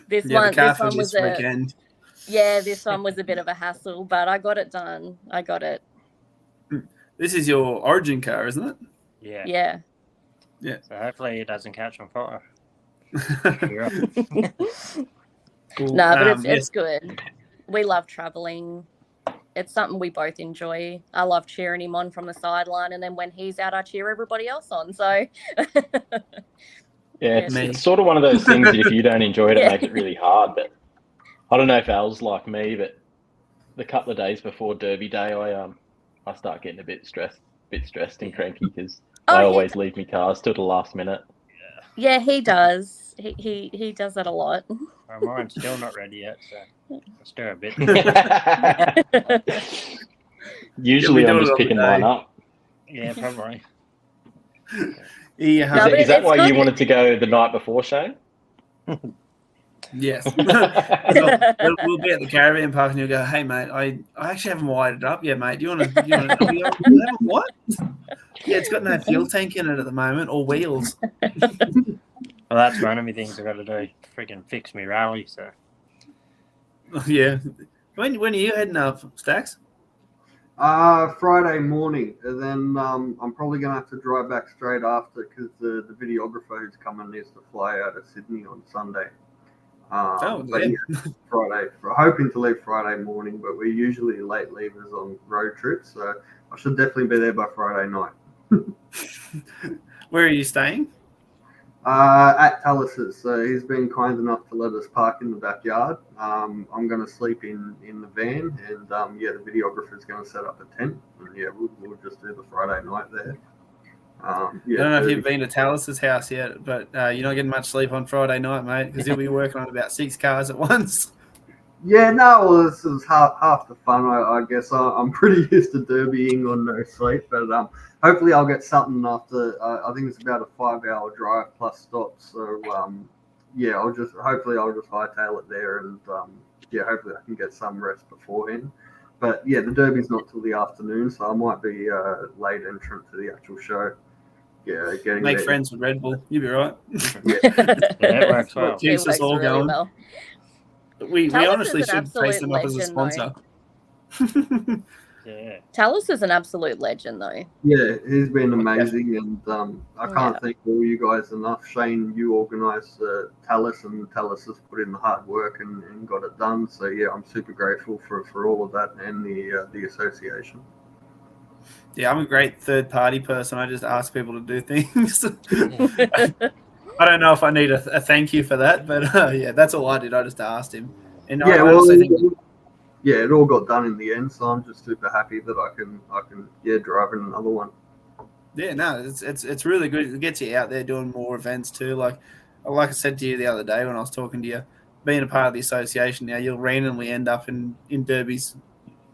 This one was weekend. This one was a bit of a hassle, but I got it done. I got it. This is your Origin car, isn't it? Yeah. Yeah. So hopefully it doesn't catch on fire. Cool. No, but it's good. We love traveling. It's something we both enjoy. I love cheering him on from the sideline, and then when he's out, I cheer everybody else on. So, it's sort of one of those things that if you don't enjoy it, it makes it really hard. But I don't know if Al's like me, but the couple of days before Derby Day, I start getting a bit stressed and cranky because I always leave my cars till the last minute. Yeah, he does. He does that a lot. Well, mine's still not ready yet, so let's do a bit. Usually I'm just picking mine up. Yeah, probably. Yeah, No, but Is that it's why you good. wanted to go the night before, Shane? yes. We'll be at the caravan park and you'll go, hey mate, I actually haven't wired it up yet, mate. Do you want to? You haven't what? Yeah, it's got no fuel tank in it at the moment or wheels. Well, that's one of the things I got to do. Freaking fix me rally. So Yeah. When are you heading up, Stacks? Friday morning, and then I'm probably going to have to drive back straight after because the videographer who's coming needs to fly out of Sydney on Sunday. But yeah, Friday. We're hoping to leave Friday morning, but we're usually late leavers on road trips, so I should definitely be there by Friday night. Where are you staying? At Talus's, so he's been kind enough to let us park in the backyard. I'm going to sleep in the van, and the videographer's going to set up a tent, and we'll just do the Friday night there. I don't know if you've been to Talus's house yet, but you're not getting much sleep on Friday night, mate, because he'll be working on about 6 cars at once. Yeah, no, well, this is half the fun, I guess. I'm pretty used to derbying on no sleep, but hopefully I'll get something after. I think it's about a 5-hour drive plus stops. So I'll just hightail it there, and hopefully I can get some rest beforehand. But yeah, the derby's not till the afternoon, so I might be late entrant to the actual show. Yeah, getting make there. friends with Red Bull. You'll be right. yeah, it works well. Keeps us all really going. well. We Talus honestly is an should face absolute them up as a legend, sponsor. Yeah. Talus is an absolute legend, though. Yeah, he's been amazing, and I can't thank all you guys enough. Shane, you organised Talus, and Talus has put in the hard work and got it done. So yeah, I'm super grateful for all of that and the association. Yeah, I'm a great third-party person. I just ask people to do things. I don't know if I need a thank you for that, but that's all I did. I just asked him. And I honestly think it all got done in the end, so I'm just super happy that I can drive in another one. Yeah, no, it's really good. It gets you out there doing more events too. Like I said to you the other day when I was talking to you, being a part of the association now, you'll randomly end up in derbies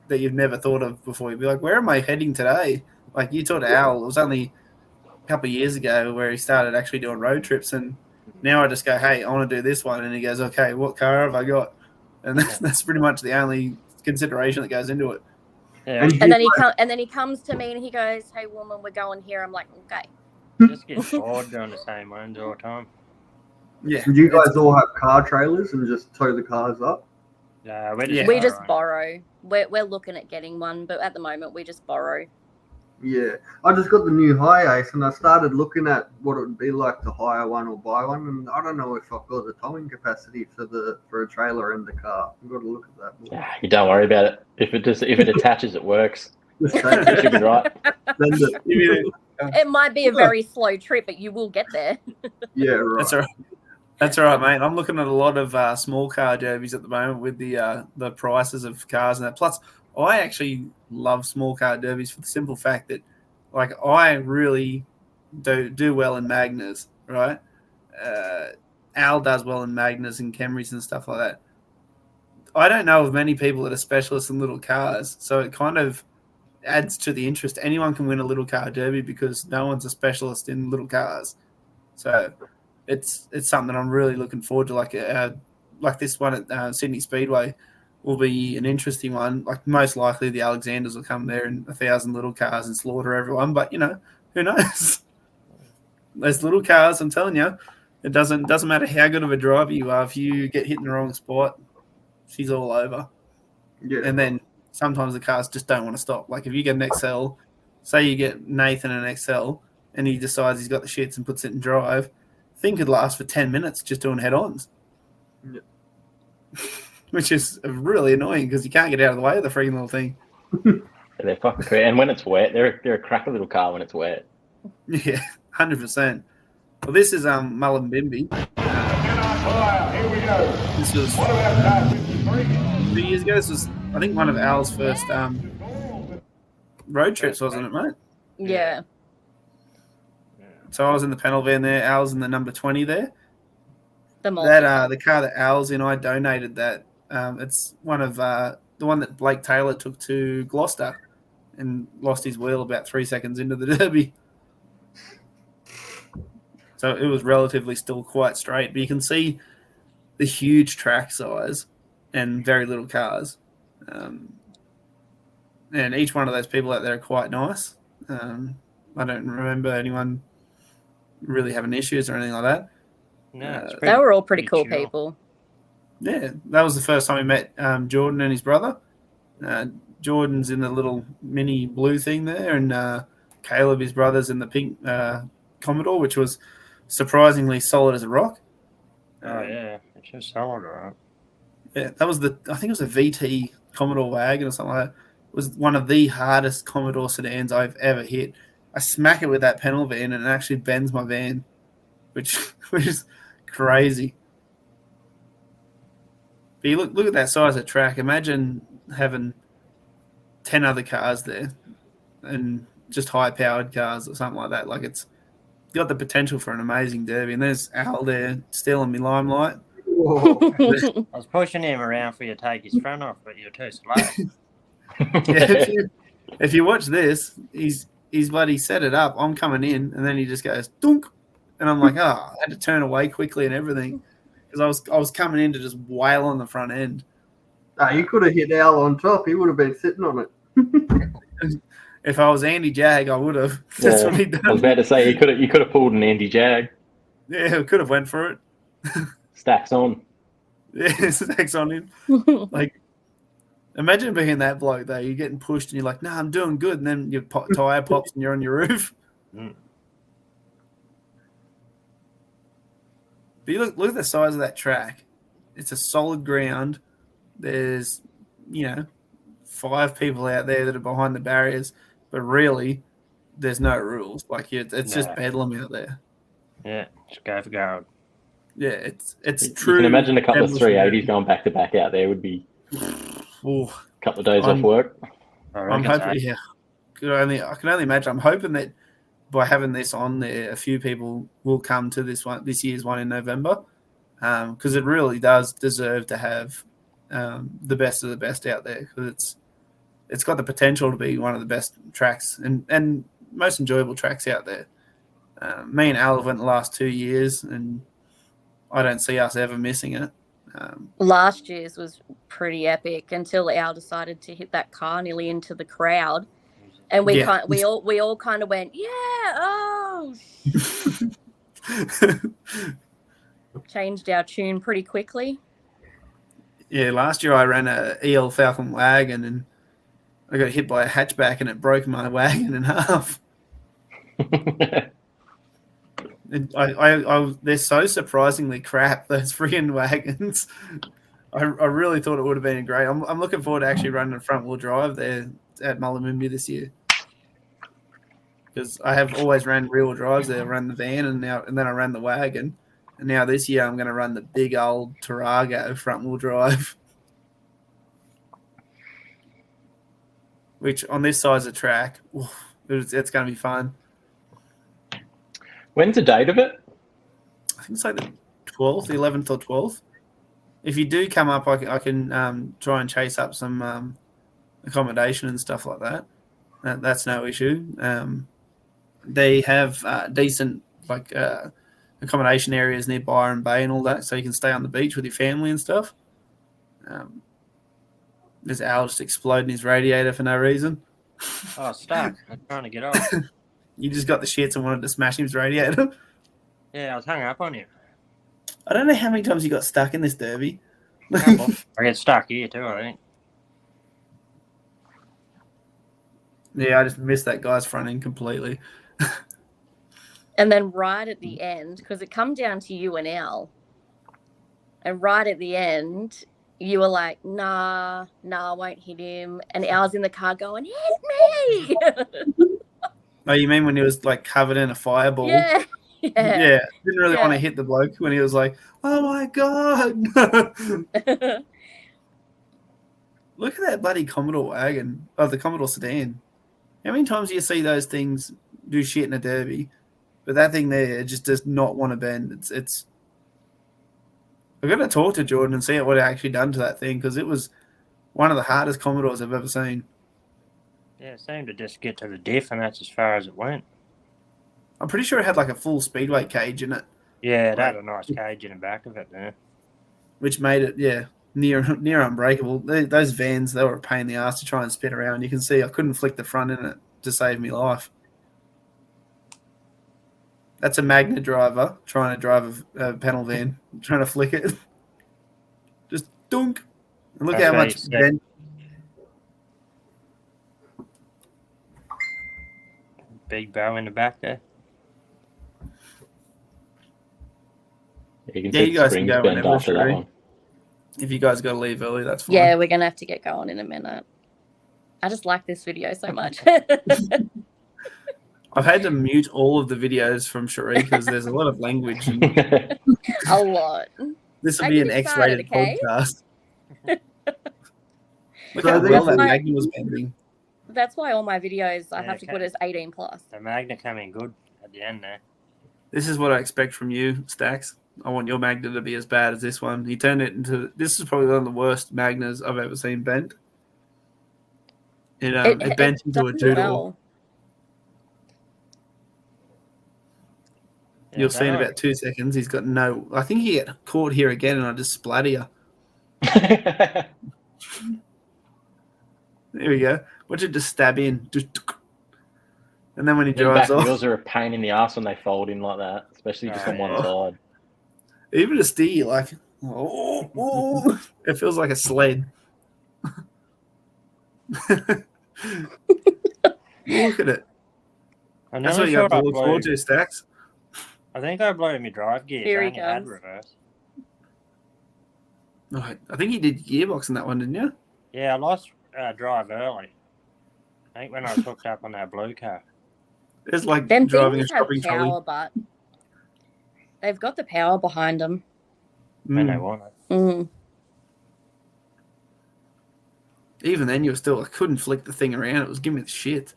that you've never thought of before. You'll be like, where am I heading today? Like you talked to Al, it was only a couple of years ago where he started actually doing road trips, and now I just go, hey, I want to do this one, and he goes, okay, what car have I got? And that's pretty much the only consideration that goes into it. Yeah. And then he comes to me and he goes, hey woman, we're going here. I'm like, okay. Just get bored doing the same ones all the time. Yeah. Do you guys all have car trailers and just tow the cars up? We just borrow. We're looking at getting one, but at the moment we just borrow. Yeah, I just got the new High Ace, and I started looking at what it would be like to hire one or buy one, and I don't know if I've got the towing capacity for a trailer and the car. I've got to look at that. Yeah, you don't worry about it. If it attaches, it works. You should be right. It might be a very slow trip, but you will get there. Yeah, right. That's all right. That's all right, mate. I'm looking at a lot of small car derbies at the moment with the prices of cars and that. Plus, I actually love small car derbies for the simple fact that, like, I really do well in Magners, right? Al does well in Magners and Camrys and stuff like that. I don't know of many people that are specialists in little cars, so it kind of adds to the interest. Anyone can win a little car derby because no one's a specialist in little cars. So it's something I'm really looking forward to. Like this one at Sydney Speedway will be an interesting one. Like most likely the Alexanders will come there in 1,000 little cars and slaughter everyone. But who knows? Those little cars, I'm telling you, it doesn't matter how good of a driver you are. If you get hit in the wrong spot, she's all over. Yeah. And then sometimes the cars just don't want to stop. Like if you get an XL, say you get Nathan an XL, and he decides he's got the shits and puts it in drive, thing could last for 10 minutes just doing head-ons. Yeah. Which is really annoying because you can't get out of the way of the freaking little thing. They're fucking crazy. And when it's wet, they're a cracker little car when it's wet. Yeah, 100%. Well, this is Mullumbimby. Here we go. This was 2 years ago. This was, I think, one of Al's first road trips, wasn't it, mate? Yeah. So I was in the panel van there. Al's in the number 20 there. The car that Al's in, I donated that. It's one of the one that Blake Taylor took to Gloucester and lost his wheel about 3 seconds into the derby. So it was relatively still quite straight. But you can see the huge track size and very little cars. And each one of those people out there are quite nice. I don't remember anyone really having issues or anything like that. No, they were all pretty cool chill. people. Yeah, that was the first time we met Jordan and his brother. Jordan's in the little mini blue thing there, and Caleb, his brother's in the pink Commodore, which was surprisingly solid as a rock. Oh yeah, it's just solid, right? Yeah, that was I think it was a VT Commodore wagon or something like that. It was one of the hardest Commodore sedans I've ever hit. I smack it with that pedal van and it actually bends my van, which is crazy. But you look at that size of track. Imagine having 10 other cars there and just high-powered cars or something like that. Like, it's got the potential for an amazing derby. And there's Al there stealing me limelight. I was pushing him around for you to take his front off, but you're too slow. Yeah, if you watch this, he's bloody set it up. I'm coming in, and then he just goes dunk, and I'm like, I had to turn away quickly and everything because I was coming in to just wail on the front end. You could have hit Al on top. He would have been sitting on it. If I was Andy Jag, I would have. That's what he done. I was about to say you could have pulled an Andy Jag. Yeah, I could have went for it. Stacks on. Yeah, stacks on him. Like, imagine being that bloke though. You're getting pushed, and you're like, "Nah, I'm doing good," and then your tire pops, and you're on your roof. Mm. But you look at the size of that track. It's a solid ground. There's, 5 people out there that are behind the barriers, but really, there's no rules. Like, it's just bedlam out there. Yeah, just go for gold. Yeah, it's true. You can imagine a couple of 380s going back to back out there would be a couple of days off work. I'm hoping, yeah. I can only imagine. I'm hoping that by having this on there, a few people will come to this year's one in November, because it really does deserve to have the best of the best out there, because it's got the potential to be one of the best tracks and most enjoyable tracks out there. Me and Al have went the last 2 years, and I don't see us ever missing it. Last year's was pretty epic until Al decided to hit that car nearly into the crowd, and we all kind of went, changed our tune pretty quickly. Yeah, last year I ran a EL Falcon wagon, and I got hit by a hatchback, and it broke my wagon in half. And they're so surprisingly crap, those friggin' wagons. I really thought it would have been great. I'm looking forward to actually running a front-wheel drive there at Mullumbimby this year, because I have always ran rear-wheel drives there. I ran the van, and then I ran the wagon, and now this year I'm going to run the big old Tarago front-wheel drive, which on this size of track, it's going to be fun. When's the date of it? I think it's like the 12th, the 11th or 12th. If you do come up, I can try and chase up some accommodation and stuff like that. That's no issue. They have decent accommodation areas near Byron Bay and all that, so you can stay on the beach with your family and stuff. There's Al just exploding his radiator for no reason. Oh, stuck. I'm trying to get off. You just got the shits and wanted to smash his radiator. Yeah, I was hung up on you. I don't know how many times you got stuck in this derby. I get stuck here too, I think. Yeah, I just missed that guy's front end completely. And then right at the end, because it come down to you and Al, and right at the end, you were like, nah, I won't hit him. And Al's in the car going, hit me! Oh, you mean when he was like covered in a fireball? Yeah. Didn't really want to hit the bloke when he was like, oh my God. Look at that bloody Commodore wagon, the Commodore sedan. How many times do you see those things do shit in a derby? But that thing there just does not want to bend. It's. I've got to talk to Jordan and see what it actually done to that thing, because it was one of the hardest Commodores I've ever seen. Yeah, it seemed to just get to the diff, and that's as far as it went. I'm pretty sure it had like a full speedway cage in it, Yeah, it had a nice cage in the back of it there. which made it near unbreakable. Those vans, they were a pain in the ass to try and spin around. You can see I couldn't flick the front in it to save me life. That's a Magna driver trying to drive a panel van, trying to flick it. Just dunk. And look how much vent. Big bow in the back there. You can Yeah, see you the guys can springs go bent whenever, after that Sheree. one. If you guys got to leave early, that's fine. Yeah, we're going to have to get going in a minute. I just like this video so much. I've had to mute all of the videos from Sheree because there's a lot of language. And A lot. this will I be get an excited, X-rated okay? podcast. Look So how well that why- Magna was bending. That's why all my videos I Yeah, have to put okay. as 18 plus. The Magna came in good at the end there. This is what I expect from you, Stacks. I want your Magna to be as bad as this one. He turned it into... This is probably one of the worst Magnas I've ever seen bent. It bent into a does doodle. well. Yeah, You'll see in don't about 2 seconds. He's got no... I think he get caught here again and I just splatter you. There we go. Watch it just stab in. Just... And then when he The drives back off... wheels are a pain in the ass when they fold in like that, especially just on one Yeah. side. Even a steer, like... Oh, it feels like a sled. Look at it. I That's nearly what you have thought to I look blew. forward to, Stacks. I think I blew my drive gears. Here I he only had goes. reverse. Oh, I think you did gearbox in that one, didn't you? Yeah, I lost drive early. I think when I was hooked up on that blue car. It's like Them driving a things have shopping trolley. power, but they've got the power behind them. When they want it. Mm. Even then, you were still... I couldn't flick the thing around. It was giving me the shit.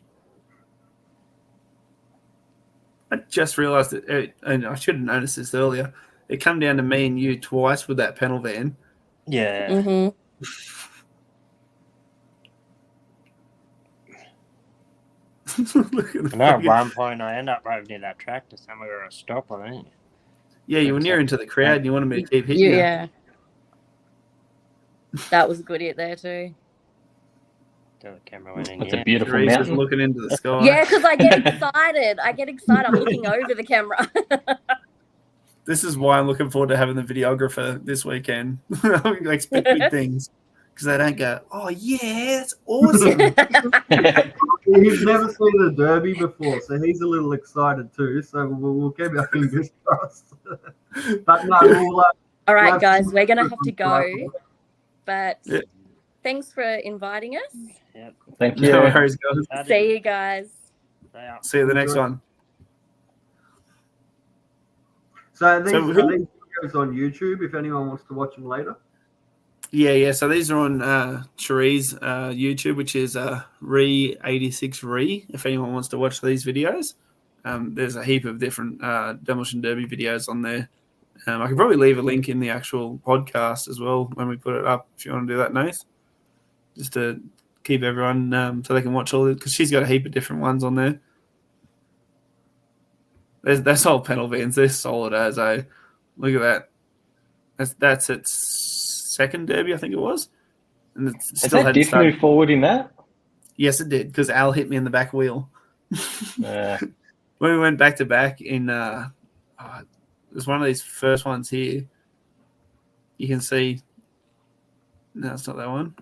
I just realised that... and I should have noticed this earlier. It come down to me and you twice with that panel van. Yeah. Mm-hmm. Look at the And at fucking- one point, I ended up over near that tractor somewhere a stop, I think. Yeah, you were near into the crowd and you wanted me to keep hitting you. Yeah. That was a good hit there too. Till the camera went in. It's a Yeah. beautiful Teresa's mountain. looking into the sky. Yeah, because I get excited. I'm looking over the camera. This is why I'm looking forward to having the videographer this weekend. I expect big things because they don't go, "Oh yeah, that's awesome." He's never seen the Derby before, so he's a little excited too. So we'll keep our fingers crossed. But no, we'll, All right, Love guys, to- we're gonna have to go. But Yeah. thanks for inviting us. Thank you. No worries, guys. See you guys. See you the next one. so these So are who- these videos on YouTube if anyone wants to watch them later. Yeah. So these are on Sheree's YouTube, which is Re86Re. If anyone wants to watch these videos, there's a heap of different Demolition Derby videos on there. I can probably leave a link in the actual podcast as well when we put it up if you want to do that, Nath. Just to keep everyone so they can watch all it because she's got a heap of different ones on there. That's all panel vans. They're solid as a look at that. That's its second derby, I think it was, and it Has still that hadn't diff started. moved forward in that? Yes, it did because Al hit me in the back wheel Uh, when we went back to back in. It was one of these first ones here. You can see. No, it's not that one.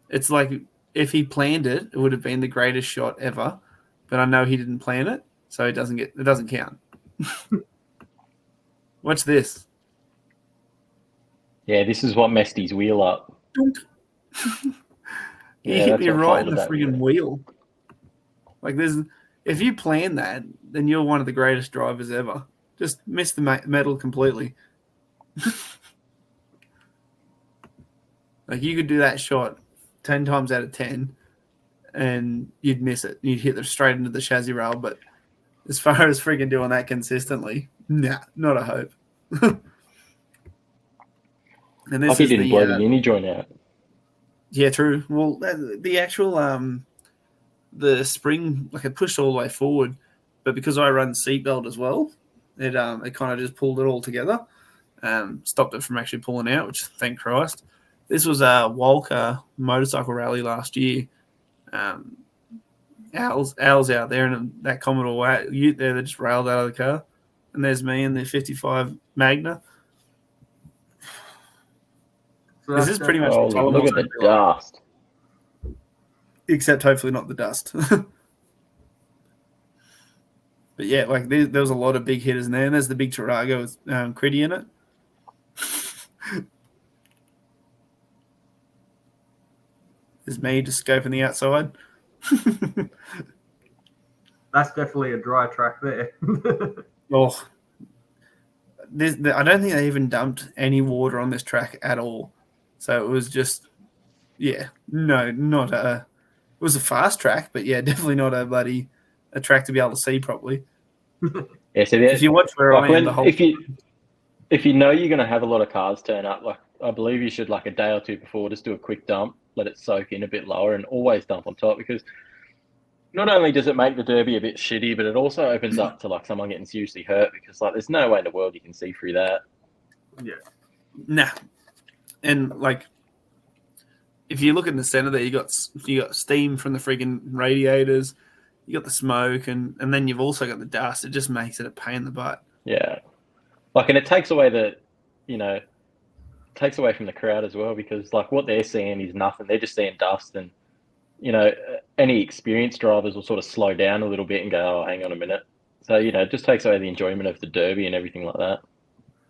It's like if he planned it, it would have been the greatest shot ever. But I know he didn't plan it, so it doesn't count. Watch this. yeah, this is what messed his wheel up. He Yeah, hit that's me what right in folded the that friggin' wheel. Like if you plan that, then you're one of the greatest drivers ever. Just miss the metal completely. Like you could do that shot 10 times out of 10 and you'd miss it. You'd hit it straight into the chassis rail. But as far as friggin' doing that consistently, nah, not a hope. And this Like he is didn't blow the uni joint out. yeah, true. Well, the actual the spring, like it pushed all the way forward, but because I run seatbelt as well, it kind of just pulled it all together, stopped it from actually pulling out, which thank Christ. This was a Walker motorcycle rally last year. Al's out there and that Commodore Ute there that just railed out of the car. And there's me in the 55 Magna. So This is pretty much look at the dust. Except hopefully not the dust. But yeah, like there was a lot of big hitters in there. And there's the big Tarago with Critty in it. There's me just scoping the outside. That's definitely a dry track there. Oh, I don't think they even dumped any water on this track at all. So it was just, it was a fast track, but yeah, definitely not a track to be able to see properly. Yeah, so if you watch where I am, if you know you're going to have a lot of cars turn up, like I believe you should, like a day or two before, just do a quick dump, let it soak in a bit lower, and always dump on top, because not only does it make the Derby a bit shitty, but it also opens up to like someone getting seriously hurt, because like there's no way in the world you can see through that. Yeah. Nah. And like, if you look in the center there, you got steam from the freaking radiators, you got the smoke, and then you've also got the dust. It just makes it a pain in the butt. Yeah. Like, and it takes away takes away from the crowd as well, because like what they're seeing is nothing. They're just seeing dust, and any experienced drivers will sort of slow down a little bit and go, oh, hang on a minute. So, it just takes away the enjoyment of the Derby and everything like that.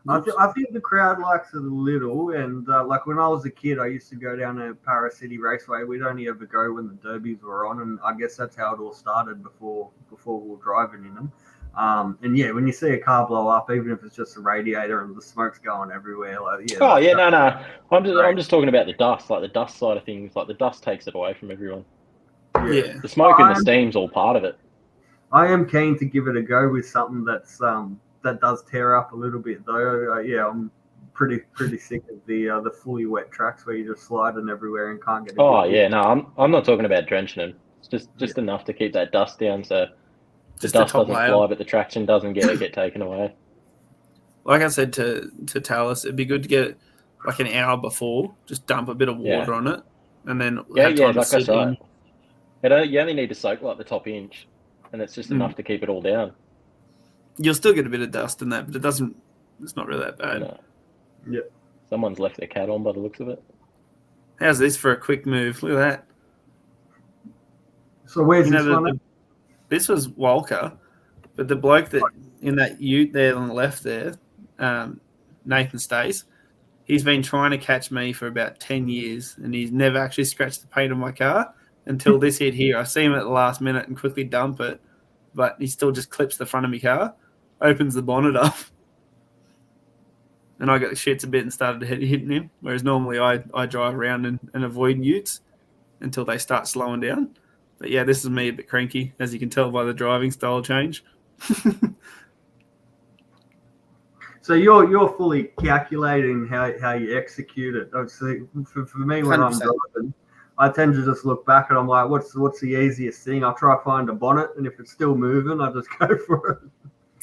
I think the crowd likes it a little, and like when I was a kid, I used to go down to Paris City Raceway. We'd only ever go when the Derbies were on, and I guess that's how it all started before we were driving in them. And yeah, when you see a car blow up, even if it's just a radiator and the smoke's going everywhere, like yeah. Oh yeah, no. I'm just talking about the dust, like the dust side of things. Like the dust takes it away from everyone. Yeah. The smoke and the steam's all part of it. I am keen to give it a go with something that's that does tear up a little bit though. I'm pretty sick of the fully wet tracks where you're just sliding everywhere and can't get. I'm not talking about drenching them. It's just enough to keep that dust down, so the dust doesn't fly, but the traction doesn't get taken away. Like I said to Talis, it'd be good to get like an hour before, just dump a bit of water on it, and then have time to sit in. You only need to soak like the top inch, and it's just enough to keep it all down. You'll still get a bit of dust in that, but it's not really that bad. No. Yeah. Someone's left their cat on by the looks of it. How's this for a quick move? Look at that. So where's this one? This was Walker, but the bloke that in that ute there on the left there, Nathan Stace, he's been trying to catch me for about 10 years, and he's never actually scratched the paint on my car until this hit here. I see him at the last minute and quickly dump it, but he still just clips the front of my car, opens the bonnet up, and I got the shits a bit and started hitting him, whereas normally I drive around and avoid utes until they start slowing down. But yeah, this is me a bit cranky, as you can tell by the driving style change. So you're fully calculating how you execute it. Obviously, for me, when 100%. I'm driving, I tend to just look back and I'm like, what's the easiest thing? I'll try to find a bonnet, and if it's still moving, I just go for it.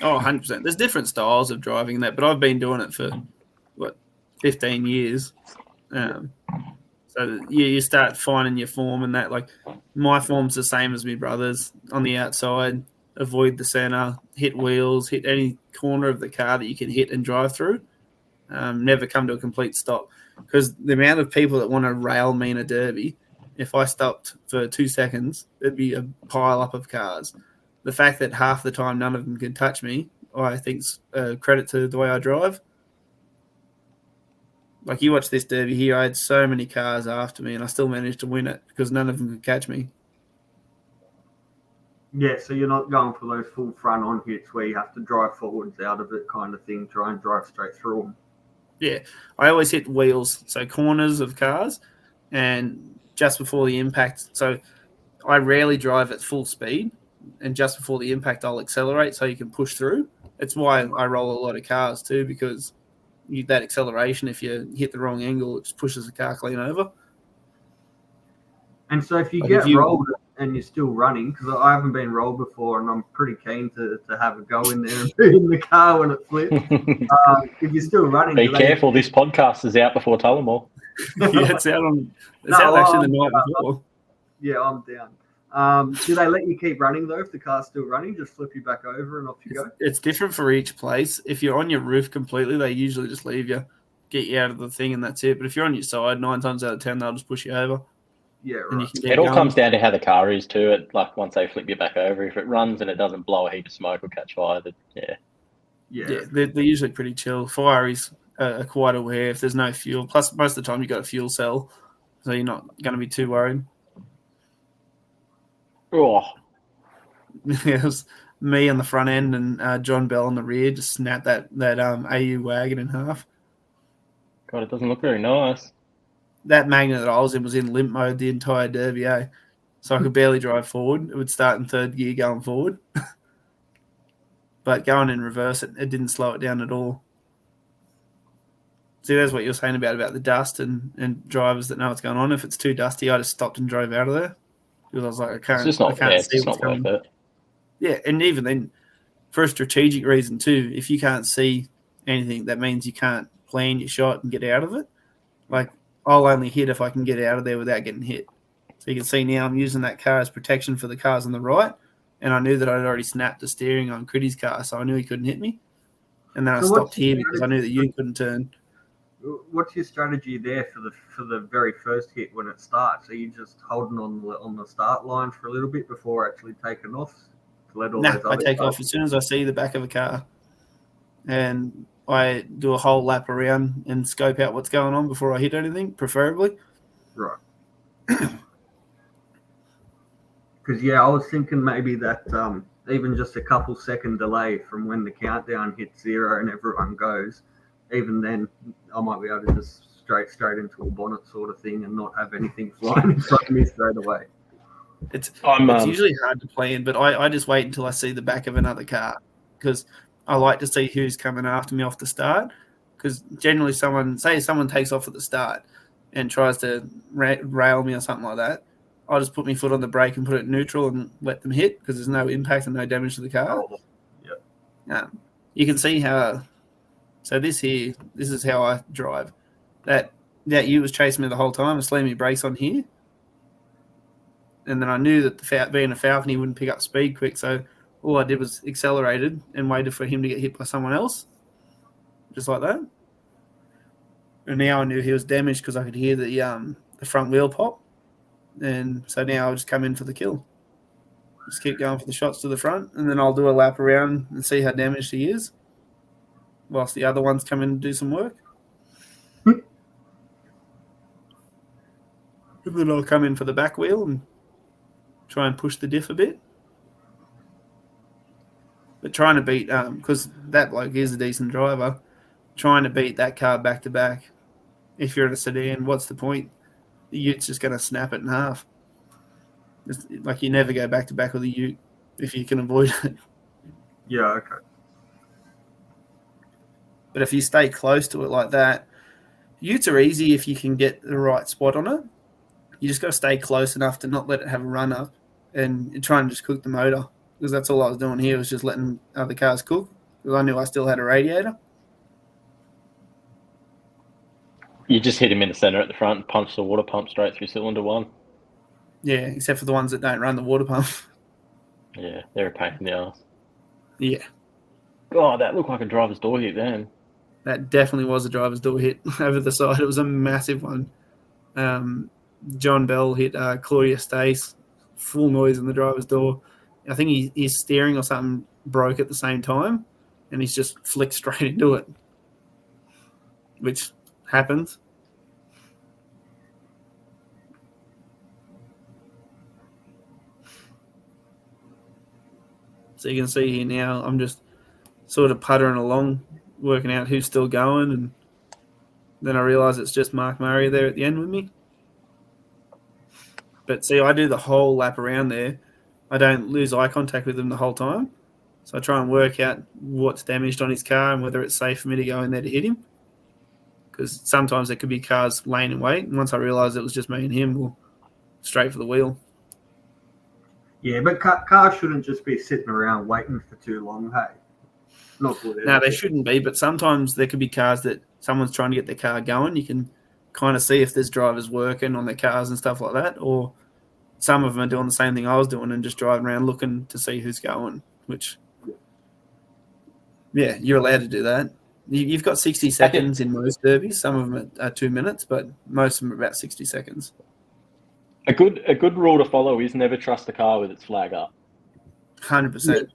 Oh, 100%. There's different styles of driving that, but I've been doing it for, 15 years. So you start finding your form, and that, like, my form's the same as my brother's. On the outside, avoid the center, hit wheels, hit any corner of the car that you can hit and drive through. Never come to a complete stop, because the amount of people that want to rail me in a derby, if I stopped for 2 seconds, it'd be a pile up of cars. The fact that half the time none of them can touch me, I think's a credit to the way I drive. Like, you watch this derby here, I had so many cars after me, and I still managed to win it because none of them could catch me. Yeah, so you're not going for those full front-on hits where you have to drive forwards out of it kind of thing, try and drive straight through them. Yeah, I always hit wheels, so corners of cars, and just before the impact. So I rarely drive at full speed, and just before the impact, I'll accelerate so you can push through. It's why I roll a lot of cars too, because that acceleration, if you hit the wrong angle, it just pushes the car clean over. And so if you rolled and you're still running, because I haven't been rolled before, and I'm pretty keen to have a go in there and be in the car when it flips. If you're still running, Be careful. This podcast is out before Tullamore. Yeah, it's out on. It's out actually the night before. Yeah, I'm down. Do they let you keep running though if the car's still running? Just flip you back over and off you go. It's different for each place. If you're on your roof completely, they usually just leave you, get you out of the thing, and that's it. But if you're on your side, 9 times out of 10, they'll just push you over. Yeah, And right. you can keep It all going. comes down to how the car is too. It like once they flip you back over, if it runs and it doesn't blow a heap of smoke or catch fire, then Yeah, they're usually pretty chill. Fireys are quite aware if there's no fuel. Plus, most of the time you've got a fuel cell, so you're not going to be too worried. Oh, It was me on the front end and John Bell on the rear just snapped that AU wagon in half. God, it doesn't look very nice. That Magna that I was in limp mode the entire derby, so I could barely drive forward. It would start in third gear going forward. But going in reverse, it didn't slow it down at all. See, that's what you're saying about the dust and drivers that know what's going on. If it's too dusty, I just stopped and drove out of there. Because I was like, I can't It's see just what's not worth coming. it. Yeah, and even then, for a strategic reason too, if you can't see anything, that means you can't plan your shot and get out of it. Like, I'll only hit if I can get out of there without getting hit. So you can see now I'm using that car as protection for the cars on the right, and I knew that I'd already snapped the steering on Critty's car, so I knew he couldn't hit me. And then I stopped here because I knew that you couldn't turn. What's your strategy there for the very first hit when it starts? Are you just holding on the start line for a little bit before actually taking off? I take off as soon as I see the back of a car, and I do a whole lap around and scope out what's going on before I hit anything, preferably. Right. Because I was thinking maybe that even just a couple second delay from when the countdown hits 0 and everyone goes, even then I might be able to just straight into a bonnet sort of thing and not have anything flying in front of me straight away. It's usually hard to plan, but I just wait until I see the back of another car because I like to see who's coming after me off the start. Because generally someone takes off at the start and tries to rail me or something like that, I'll just put my foot on the brake and put it neutral and let them hit because there's no impact and no damage to the car. Yeah. You can see how. So this is how I drive. That you was chasing me the whole time. I slammed my brakes on here. And then I knew that being a Falcon, he wouldn't pick up speed quick. So all I did was accelerated and waited for him to get hit by someone else. Just like that. And now I knew he was damaged because I could hear the front wheel pop. And so now I'll just come in for the kill. Just keep going for the shots to the front. And then I'll do a lap around and see how damaged he is. Whilst the other ones come in and do some work. And then I'll come in for the back wheel and try and push the diff a bit. But trying to beat, because that bloke is a decent driver, trying to beat that car back to back. If you're in a sedan, what's the point? The Ute's just going to snap it in half. It's like you never go back to back with a Ute if you can avoid it. Yeah, okay. But if you stay close to it like that, Utes are easy if you can get the right spot on it. You just got to stay close enough to not let it have a run up and try and just cook the motor. Because that's all I was doing here was just letting other cars cook. Because I knew I still had a radiator. You just hit him in the center at the front and punch the water pump straight through cylinder 1. Yeah, except for the ones that don't run the water pump. Yeah, they're a pain in the ass. Yeah. God, that looked like a driver's door hit then. That definitely was a driver's door hit over the side. It was a massive one. John Bell hit Claudia Stace, full noise in the driver's door. I think his steering or something broke at the same time, and he's just flicked straight into it, which happens. So you can see here now, I'm just sort of puttering along, working out who's still going, and then I realise it's just Mark Murray there at the end with me. But see, I do the whole lap around there. I don't lose eye contact with him the whole time. So I try and work out what's damaged on his car and whether it's safe for me to go in there to hit him. Because sometimes there could be cars laying in wait. And once I realised it was just me and him, we'll straight for the wheel. Yeah, but cars shouldn't just be sitting around waiting for too long. Hey, not good. No, they shouldn't be, but sometimes there could be cars that someone's trying to get their car going. You can kind of see if there's drivers working on their cars and stuff like that, or some of them are doing the same thing I was doing and just driving around looking to see who's going, which, yeah, you're allowed to do that. You've got 60 seconds in most derbies. Some of them are 2 minutes, but most of them are about 60 seconds. A good rule to follow is never trust a car with its flag up. 100%.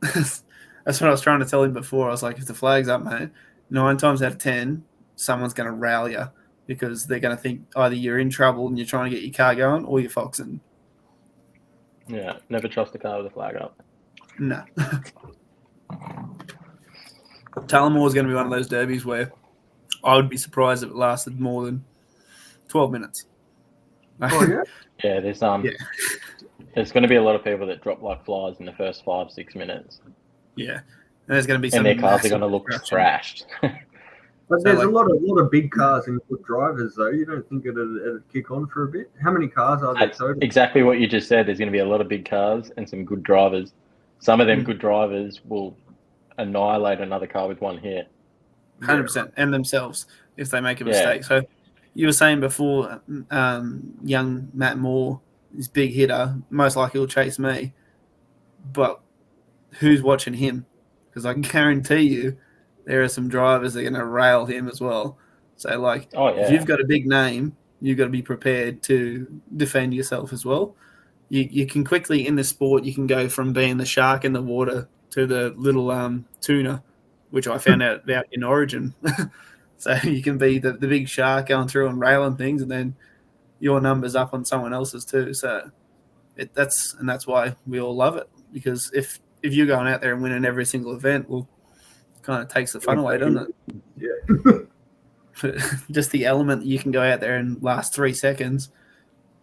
That's what I was trying to tell him before. I was like, if the flag's up, mate, 9 times out of 10, someone's going to rail you because they're going to think either you're in trouble and you're trying to get your car going or you're foxing. Yeah, never trust a car with a flag up. No. Tullamore is going to be one of those derbies where I would be surprised if it lasted more than 12 minutes. Oh, yeah? Yeah, there's there's going to be a lot of people that drop like flies in the first 5-6 minutes. Yeah, and there's going to be some, and their cars are going to look trashed. But there's a lot of big cars and good drivers, though. You don't think it'd kick on for a bit? How many cars are there total? Exactly what you just said. There's going to be a lot of big cars and some good drivers. Some of them good drivers will annihilate another car with one hit. 100%, and themselves if they make a mistake. Yeah. So you were saying before, young Matt Moore, this big hitter, most likely will chase me. But who's watching him? Because I can guarantee you there are some drivers that are going to rail him as well. So, like, if you've got a big name, you've got to be prepared to defend yourself as well. You can quickly, in the sport, you can go from being the shark in the water to the little tuna, which I found out about in Origin. So you can be the big shark going through and railing things, and then your number's up on someone else's too. So that's why we all love it, because if you're going out there and winning every single event, well, kind of takes the fun away, doesn't it? Yeah. Just the element that you can go out there and last 3 seconds.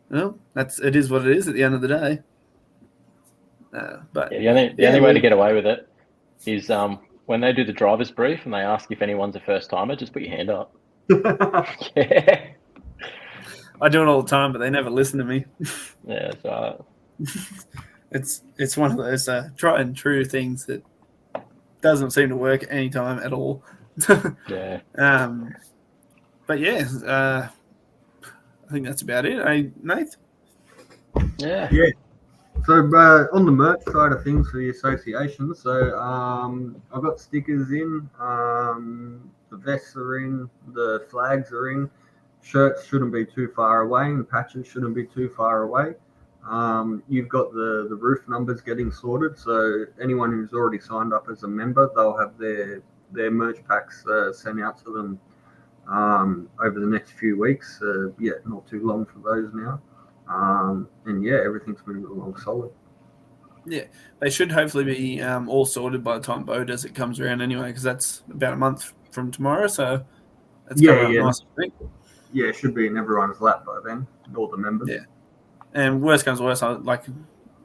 Well, it is what it is at the end of the day. But the only way to get away with it is when they do the driver's brief and they ask if anyone's a first timer, just put your hand up. Yeah. I do it all the time, but they never listen to me. Yeah, so it's one of those tried and true things that doesn't seem to work any time at all. Yeah. But yeah, I think that's about it. Hey, Nath? Yeah. Yeah. So on the merch side of things for the association, so I've got stickers in, the vests are in, the flags are in, shirts shouldn't be too far away, and patches shouldn't be too far away. You've got the roof numbers getting sorted, so anyone who's already signed up as a member, they'll have their merch packs sent out to them over the next few weeks. Not too long for those now. And yeah, everything's moving along solid. Yeah, they should hopefully be all sorted by the time beaudesert comes around anyway, because that's about a month from tomorrow, so that's coming up nice, I think. Yeah, it should be in everyone's lap by then, all the members. Yeah. And worst comes to worst,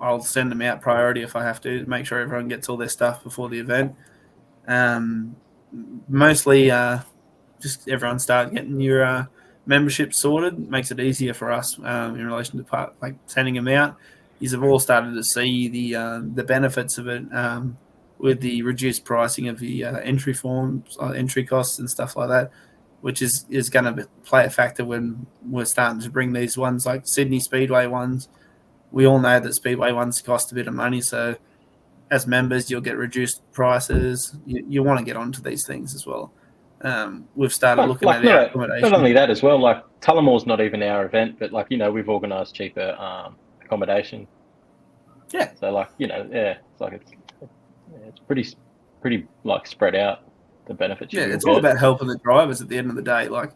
I'll send them out priority if I have to make sure everyone gets all their stuff before the event. Mostly just everyone start getting your membership sorted. Makes it easier for us in relation to sending them out. You've all started to see the benefits of it with the reduced pricing of the entry forms, entry costs and stuff like that, which is going to play a factor when we're starting to bring these ones like Sydney Speedway ones. We all know that Speedway ones cost a bit of money, so as members you'll get reduced prices. You want to get onto these things as well. We've started looking at our accommodation. Not only that as well, like Tullamore's not even our event, but we've organised cheaper accommodation. Yeah. So it's pretty spread out, the benefits. Yeah, it's all about helping the drivers at the end of the day. Like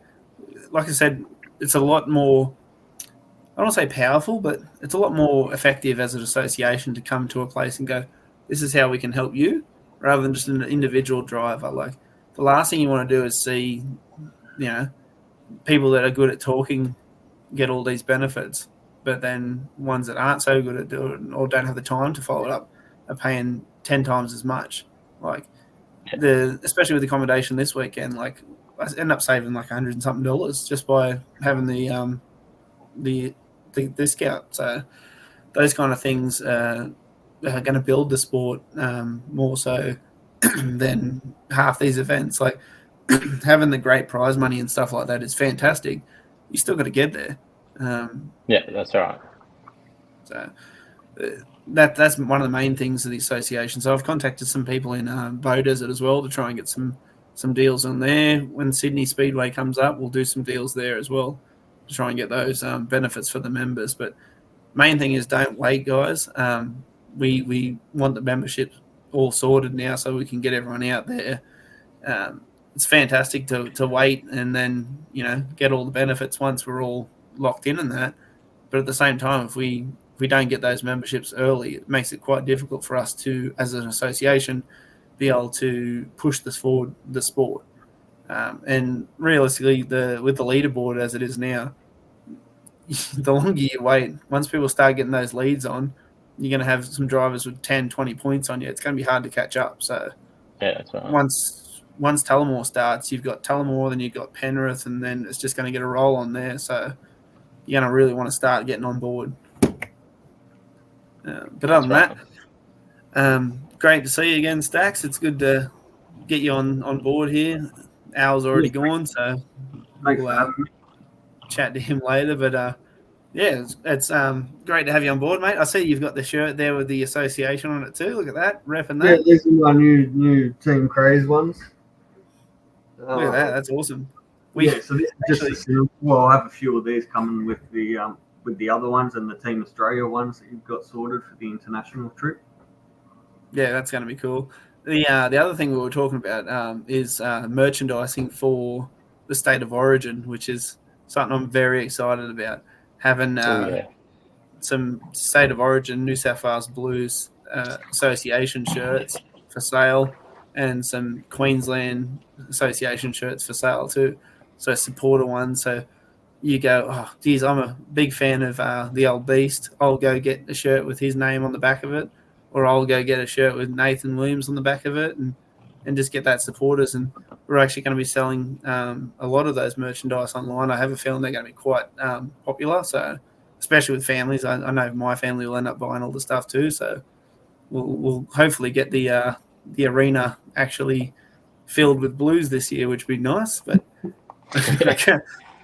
I said, it's a lot more, I don't want to say powerful, but it's a lot more effective as an association to come to a place and go, this is how we can help you, rather than just an individual driver. Like, the last thing you want to do is see, people that are good at talking get all these benefits, but then ones that aren't so good at doing it or don't have the time to follow it up are paying 10 times as much. Especially with accommodation this weekend, I end up saving $100 and something just by having the discount. So those kind of things are going to build the sport more so than half these events. Like having the great prize money and stuff like that is fantastic. You still got to get there. Yeah, that's right. So that's one of the main things of the association. So I've contacted some people in Beaudesert as well to try and get some deals on there. When Sydney Speedway comes up, we'll do some deals there as well to try and get those benefits for the members. But main thing is don't wait, guys. We want the membership all sorted now so we can get everyone out there. It's fantastic to wait and then, get all the benefits once we're all locked in and that. But at the same time, if we don't get those memberships early, it makes it quite difficult for us to, as an association, be able to push this forward, the sport. And realistically, with the leaderboard as it is now, the longer you wait, once people start getting those leads on, you're going to have some drivers with 10, 20 points on you. It's going to be hard to catch up. So yeah, that's right. Once Tullamore starts, you've got Tullamore, then you've got Penrith, and then it's just going to get a roll on there. So you're going to really want to start getting on board. But other than that, great to see you again, Stacks. It's good to get you on board here. Al's already gone, so we'll chat to him later. But it's great to have you on board, mate. I see you've got the shirt there with the association on it too. Look at that, repping that. Yeah, these are my new Team Craze ones. Look at that, that's awesome. So this is just a sample. Well, I'll have a few of these coming with the other ones and the Team Australia ones that you've got sorted for the international trip. Yeah, that's going to be cool. The other thing we were talking about is merchandising for the state of origin, which is something I'm very excited about. Having some state of origin New South Wales Blues Association shirts for sale and some Queensland Association shirts for sale too. So supporter ones. So you go, oh, geez, I'm a big fan of the old Beast. I'll go get a shirt with his name on the back of it. Or I'll go get a shirt with Nathan Williams on the back of it and just get that supporters. And we're actually going to be selling a lot of those merchandise online. I have a feeling they're going to be quite popular. So especially with families, I know my family will end up buying all the stuff too. So we'll hopefully get the arena actually filled with Blues this year, which would be nice. But I can't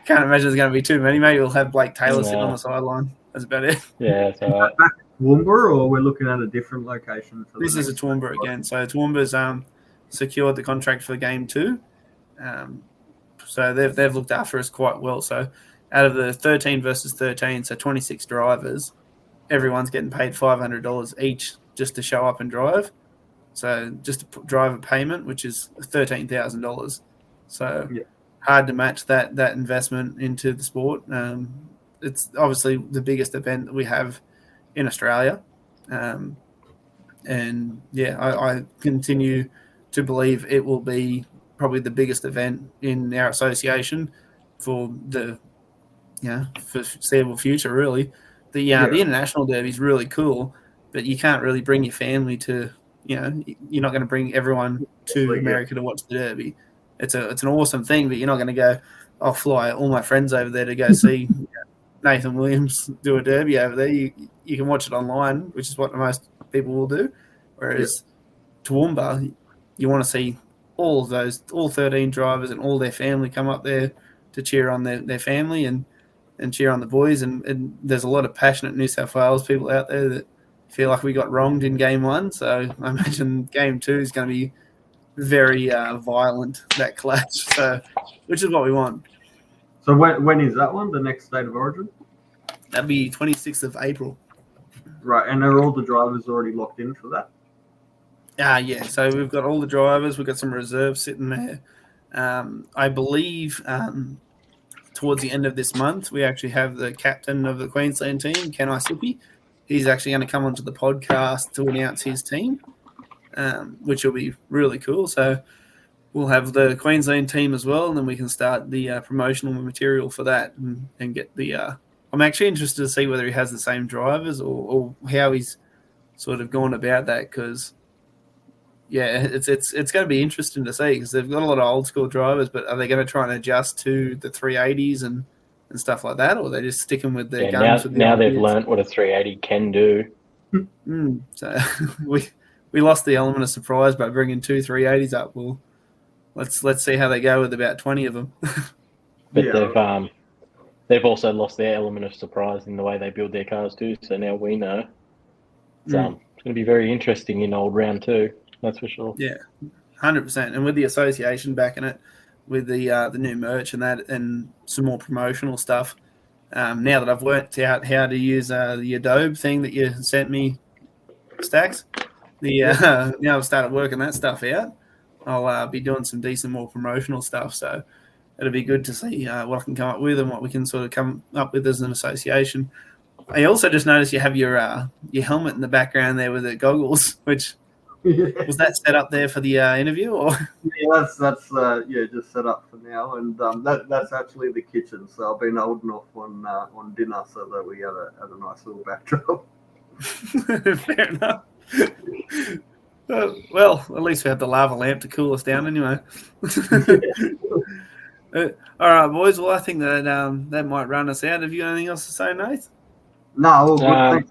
imagine there's going to be too many. Maybe we'll have Blake Taylor sitting on the sideline. That's about it. Yeah, that's all right. Toowoomba, or we're looking at a different location? This is a Toowoomba again. So Toowoomba's secured the contract for Game 2. So they've looked after us quite well. So out of the 13 versus 13, so 26 drivers, everyone's getting paid $500 each just to show up and drive. So just a driver payment, which is $13,000. So hard to match that investment into the sport. It's obviously the biggest event that we have in Australia. I continue to believe it will be probably the biggest event in our association for the foreseeable future, really. The International Derby is really cool, but you can't really bring your family to, you're not going to bring everyone to America to watch the Derby. It's an awesome thing, but you're not going to go, I'll fly all my friends over there to go see Nathan Williams do a Derby over there. You can watch it online, which is what most people will do. Whereas Toowoomba, you want to see all 13 drivers and all their family come up there to cheer on their family and cheer on the boys. And there's a lot of passionate New South Wales people out there that feel like we got wronged in Game 1. So I imagine Game 2 is going to be very violent, that clash. So, which is what we want. So when is that one, the next State of Origin? That'd be 26th of April. Right, and are all the drivers already locked in for that? Yeah. So we've got all the drivers. We've got some reserves sitting there. I believe towards the end of this month, we actually have the captain of the Queensland team, Ken Isipi. He's actually going to come onto the podcast to announce his team, which will be really cool. So we'll have the Queensland team as well, and then we can start the promotional material for that and get the I'm actually interested to see whether he has the same drivers or how he's sort of gone about that, because it's going to be interesting to see, because they've got a lot of old school drivers, but are they going to try and adjust to the 380s and and stuff like that, or they're just sticking with their Yeah, guns? With the now they've ideas? learnt what a 380 can do. So we lost the element of surprise by bringing 2 380s up. Well, let's see how they go with about 20 of them. But they've also lost their element of surprise in the way they build their cars too. So now we know it's going to be very interesting in old round 2. That's for sure. Yeah, 100%. And with the association backing it, with the new merch and that, and some more promotional stuff. Now that I've worked out how to use the Adobe thing that you sent me, Stacks, now I've started working that stuff out. I'll be doing some decent more promotional stuff. So it'll be good to see what I can come up with and what we can sort of come up with as an association. I also just noticed you have your helmet in the background there with the goggles, which was that set up there for the interview, or? Yeah, that's just set up for now, and that's actually the kitchen. So I've been holding off on dinner so that we had a nice little backdrop. Fair enough. Well, at least we have the lava lamp to cool us down anyway. All right, boys. Well, I think that that might run us out. Have you got anything else to say, Nate? No, all good.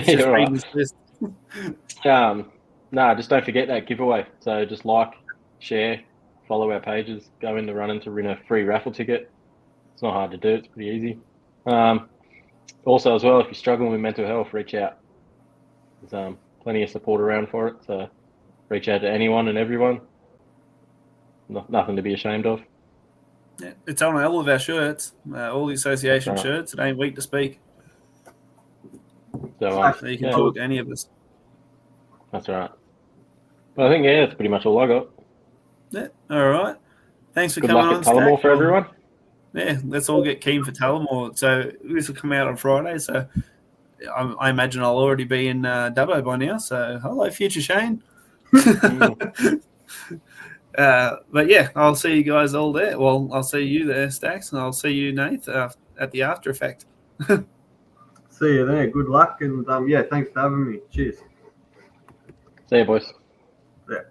You're right. Just don't forget that giveaway. So just like, share, follow our pages, go into running to win a free raffle ticket. It's not hard to do. It's pretty easy. Also, as well, if you're struggling with mental health, reach out. There's plenty of support around for it. So reach out to anyone and everyone. Nothing to be ashamed of. Yeah, it's on all of our shirts, all the association shirts. It ain't weak to speak. So you can talk to any of us. That's right. But I think that's pretty much all I got. Yeah. All right. Thanks for Good coming luck on. at Tullamore for everyone. Yeah, let's all get keen for Tullamore. So this will come out on Friday. So I imagine I'll already be in Dubbo by now. So hello, future Shane. But yeah, I'll see you guys all there. Well, I'll see you there, Stacks, and I'll see you, Nate, at the After Effect. See you there. Good luck, and thanks for having me. Cheers. See you, boys. Yeah.